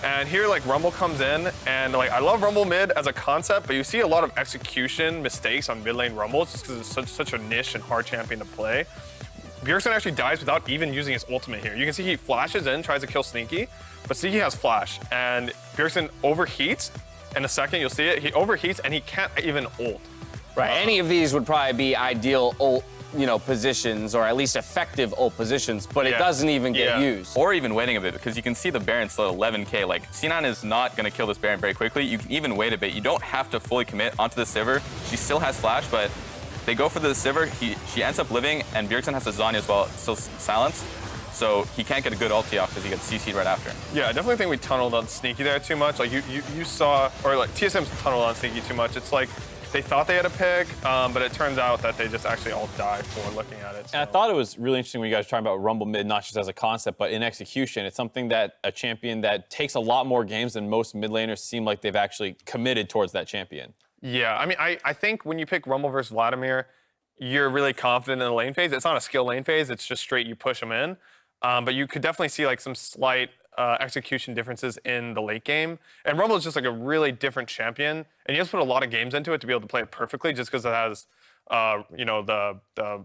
And here, like, Rumble comes in, and like, I love Rumble mid as a concept, but you see a lot of execution mistakes on mid lane Rumbles just because it's such a niche and hard champion to play. Bjergsen actually dies without even using his ultimate here. You can see he flashes in, tries to kill Sneaky, but Sneaky has flash, and Bjergsen overheats. In a second, you'll see it. He overheats, and he can't even ult.
Right. Any of these would probably be ideal ult, positions, or at least effective ult positions, but it doesn't even get used.
Or even waiting a bit, because you can see the Baron still at 11k. Like, C9 is not going to kill this Baron very quickly. You can even wait a bit. You don't have to fully commit onto the Sivir. She still has flash, but they go for the Sivir. She ends up living, and Bjergsen has a Zanya as well, still silenced. So he can't get a good ulti off because he gets CC'd right after.
Yeah, I definitely think we tunneled on Sneaky there too much. Like, you saw, or like, TSM's tunneled on Sneaky too much. It's like, they thought they had a pick, but it turns out that they just actually all died for looking at it. So.
And I thought it was really interesting when you guys were talking about Rumble mid, not just as a concept, but in execution. It's something that a champion that takes a lot more games than most mid laners seem like they've actually committed towards that champion.
Yeah, I mean, I think when you pick Rumble versus Vladimir, you're really confident in the lane phase. It's not a skill lane phase, it's just straight you push them in. But you could definitely see like some slight execution differences in the late game. And Rumble is just like a really different champion, and you have to put a lot of games into it to be able to play it perfectly, just because it has, the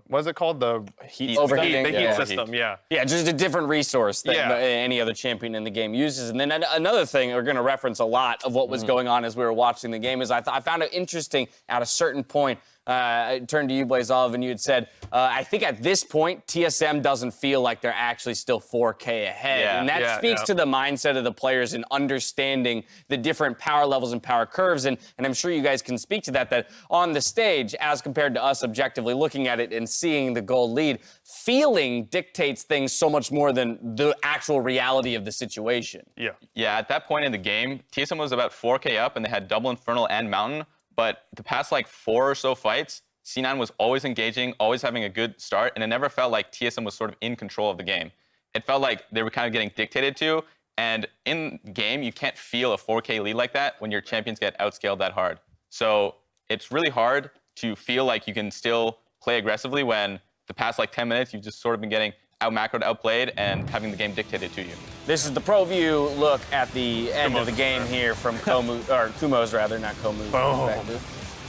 what is it called? The heat
Overheating.
the heat system. Yeah.
Yeah, just a different resource than
Yeah.
any other champion in the game uses. And then another thing, we're going to reference a lot of what was going on as we were watching the game, is I found it interesting at a certain point. I turned to you, BlazeOlive, and you had said, I think at this point, TSM doesn't feel like they're actually still 4K ahead.
Yeah.
And that speaks to the mindset of the players and understanding the different power levels and power curves. And I'm sure you guys can speak to that on the stage, as compared to us objectively looking at it and seeing the gold lead, feeling dictates things so much more than the actual reality of the situation.
Yeah.
Yeah, at that point in the game, TSM was about 4k up, and they had double Infernal and Mountain. But the past like 4 or so fights, C9 was always engaging, always having a good start, and it never felt like TSM was sort of in control of the game. It felt like they were kind of getting dictated to, and in game, you can't feel a 4K lead like that when your champions get outscaled that hard. So it's really hard to feel like you can still play aggressively when the past like 10 minutes, you've just sort of been getting out-macroed, outplayed, and having the game dictated to you.
This is the pro view look at the end of the game here from Kumo's rather, not Komu.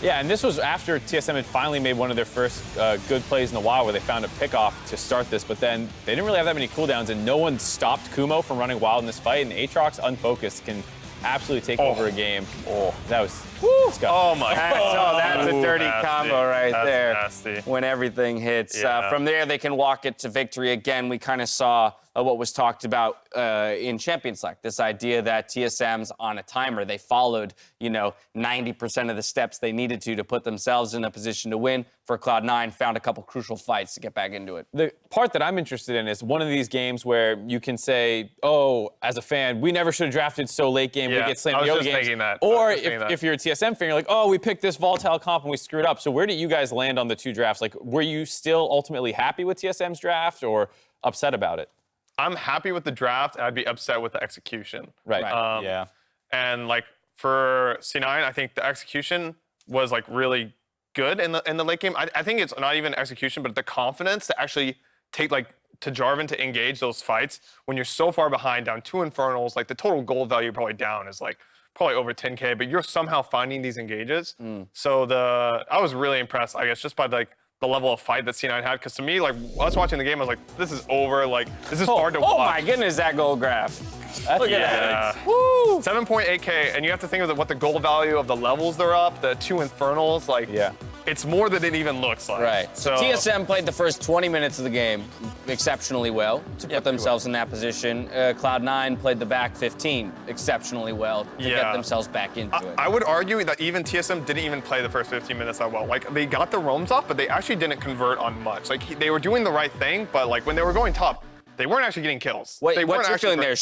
Yeah, and this was after TSM had finally made one of their first good plays in a while where they found a pickoff to start this, but then they didn't really have that many cooldowns, and no one stopped Kumo from running wild in this fight, and Aatrox unfocused can absolutely take over a game. Oh, that was disgusting.
Oh my God.
That's a dirty
nasty.
combo right
That's
there.
nasty.
When everything hits.
Yeah.
From there, they can walk it to victory. Again, we kind of saw what was talked about in Champions League, this idea that TSM's on a timer. They followed, 90% of the steps they needed to put themselves in a position to win. For Cloud9, found a couple crucial fights to get back into it. The part that I'm interested in is one of these games where you can say, oh, as a fan, we never should have drafted so late game. We get slammed
I was
the
just
games.
thinking that.
Or if you're a TSM fan, you're like, oh, we picked this volatile comp and we screwed up. So where did you guys land on the 2 drafts? Like, were you still ultimately happy with TSM's draft or upset about it?
I'm happy with the draft. I'd be upset with the execution.
Right.
Yeah.
And like for C9, I think the execution was like really good in the late game. I think it's not even execution, but the confidence to actually take to Jarvan to engage those fights when you're so far behind, down 2 Infernals, like the total gold value probably down is like probably over 10K, but you're somehow finding these engages. So I was really impressed, I guess, just by the level of fight that C9 had. Because to me, like, I was watching the game, I was like, this is over. Like, this is hard to watch.
Oh my goodness, that gold graph.
Look at that. Woo! 7.8K, and you have to think of what the gold value of the levels they're up, the 2 Infernals, like, it's more than it even looks like.
Right. So TSM played the first 20 minutes of the game exceptionally well to put themselves in that position. Cloud9 played the back 15 exceptionally well to get themselves back into it.
I would argue that even TSM didn't even play the first 15 minutes that well. Like, they got the roams off, but they actually didn't convert on much. Like, they were doing the right thing, but like when they were going top, they weren't actually getting kills.
What's your feeling there?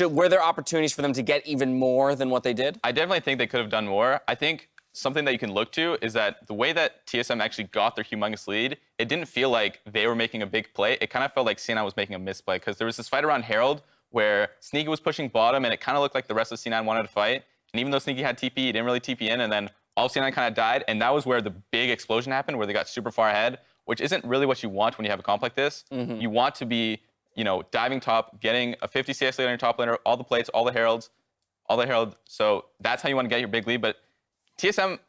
Were there opportunities for them to get even more than what they did?
I definitely think they could have done more. I think something that you can look to is that the way that TSM actually got their humongous lead, it didn't feel like they were making a big play. It kind of felt like C9 was making a misplay because there was this fight around Herald where Sneaky was pushing bottom and it kind of looked like the rest of C9 wanted to fight. And even though Sneaky had TP, he didn't really TP in, and then all of C9 kind of died, and that was where the big explosion happened, where they got super far ahead, which isn't really what you want when you have a comp like this. You want to be, diving top, getting a 50 CS lead on your top laner, all the plates, all the heralds. So that's how you want to get your big lead. But TSM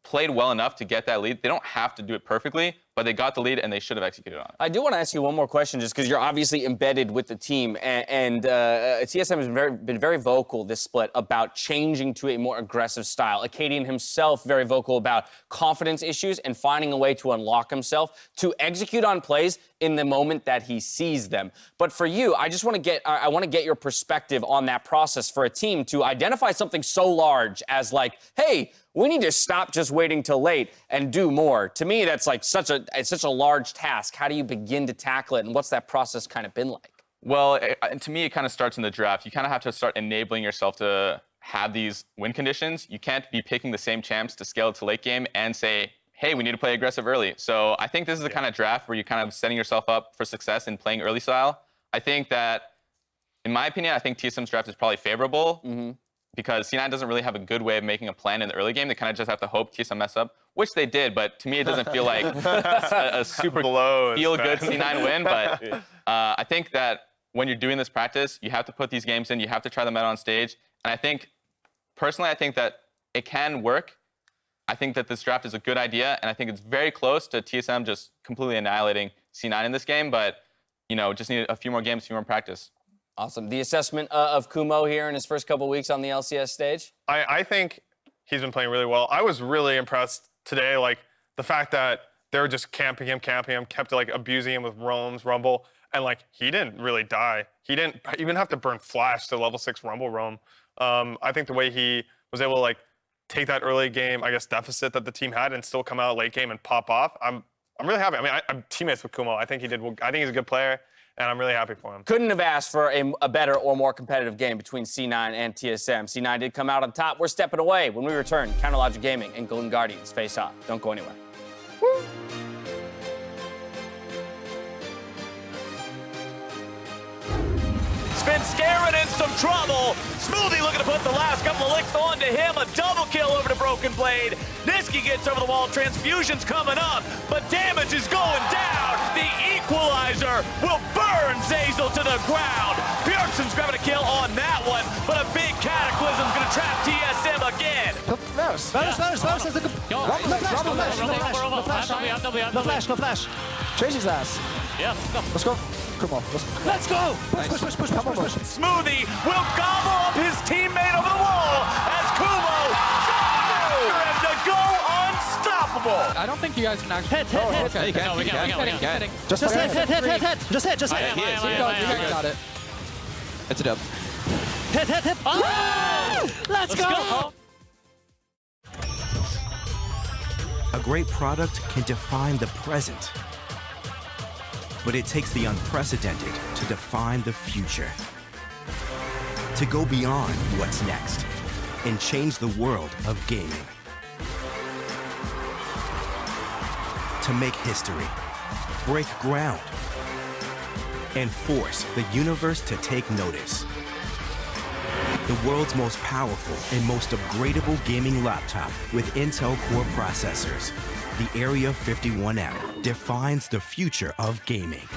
played well enough to get that lead. They don't have to do it perfectly, but they got the lead and they should have executed on it.
I do want to ask you one more question, just because you're obviously embedded with the team, and TSM has been very vocal this split about changing to a more aggressive style. Akaadian himself very vocal about confidence issues and finding a way to unlock himself to execute on plays in the moment that he sees them. But for you, I just want to get your perspective on that process for a team to identify something so large as like, hey, we need to stop just waiting till late and do more. To me, that's like such a large task. How do you begin to tackle it, and what's that process kind of been like?
Well, to me, it kind of starts in the draft. You kind of have to start enabling yourself to have these win conditions. You can't be picking the same champs to scale it to late game and say, hey, we need to play aggressive early. So I think this is the kind of draft where you're kind of setting yourself up for success in playing early style. I think that, in my opinion, I think TSM's draft is probably favorable. Because C9 doesn't really have a good way of making a plan in the early game. They kind of just have to hope TSM mess up, which they did, but to me it doesn't feel like a super feel-good C9 win. But I think that when you're doing this practice, you have to put these games in, you have to try them out on stage. And I think, personally, I think that it can work. I think that this draft is a good idea, and I think it's very close to TSM just completely annihilating C9 in this game, but just need a few more games, a few more practice.
Awesome. The assessment of Kumo here in his first couple weeks on the LCS stage?
I think he's been playing really well. I was really impressed today, like the fact that they were just camping him, kept like abusing him with roams, rumble, and like he didn't really die. He didn't even have to burn flash to level 6 rumble roam. I think the way he was able to like take that early game, I guess, deficit that the team had and still come out late game and pop off. I'm really happy. I mean, I'm teammates with Kumo. I think he's a good player. And I'm really happy for him.
Couldn't have asked for a better or more competitive game between C9 and TSM. C9 did come out on top. We're stepping away. When we return, Counterlogic Gaming and Golden Guardians face off. Don't go anywhere. Woo.
Svenskeren in some trouble. Smoothie looking to put the last couple of licks onto him. A double kill over to Broken Blade. Nisqy gets over the wall. Transfusion's coming up, but damage is going down. The equalizer will burn Zeyzal to the ground. Bjergsen's grabbing a kill on that one, but a big cataclysm's gonna trap TSM again.
Varus has the no flash. Jayce's ass.
Yeah, go.
Let's go. Kumo. Let's go. Push.
Smoothie will gobble up his teammate over the wall as Kumo and to go unstoppable.
I don't think you guys can actually.
Hit.
Okay.
No, we can.
Just hit. Just hit.
You got it.
It's a dub. Hit. Oh! Let's go.
A great product can define the present, but it takes the unprecedented to define the future. To go beyond what's next and change the world of gaming. To make history, break ground, and force the universe to take notice. The world's most powerful and most upgradable gaming laptop with Intel Core processors, the Area 51M, defines the future of gaming.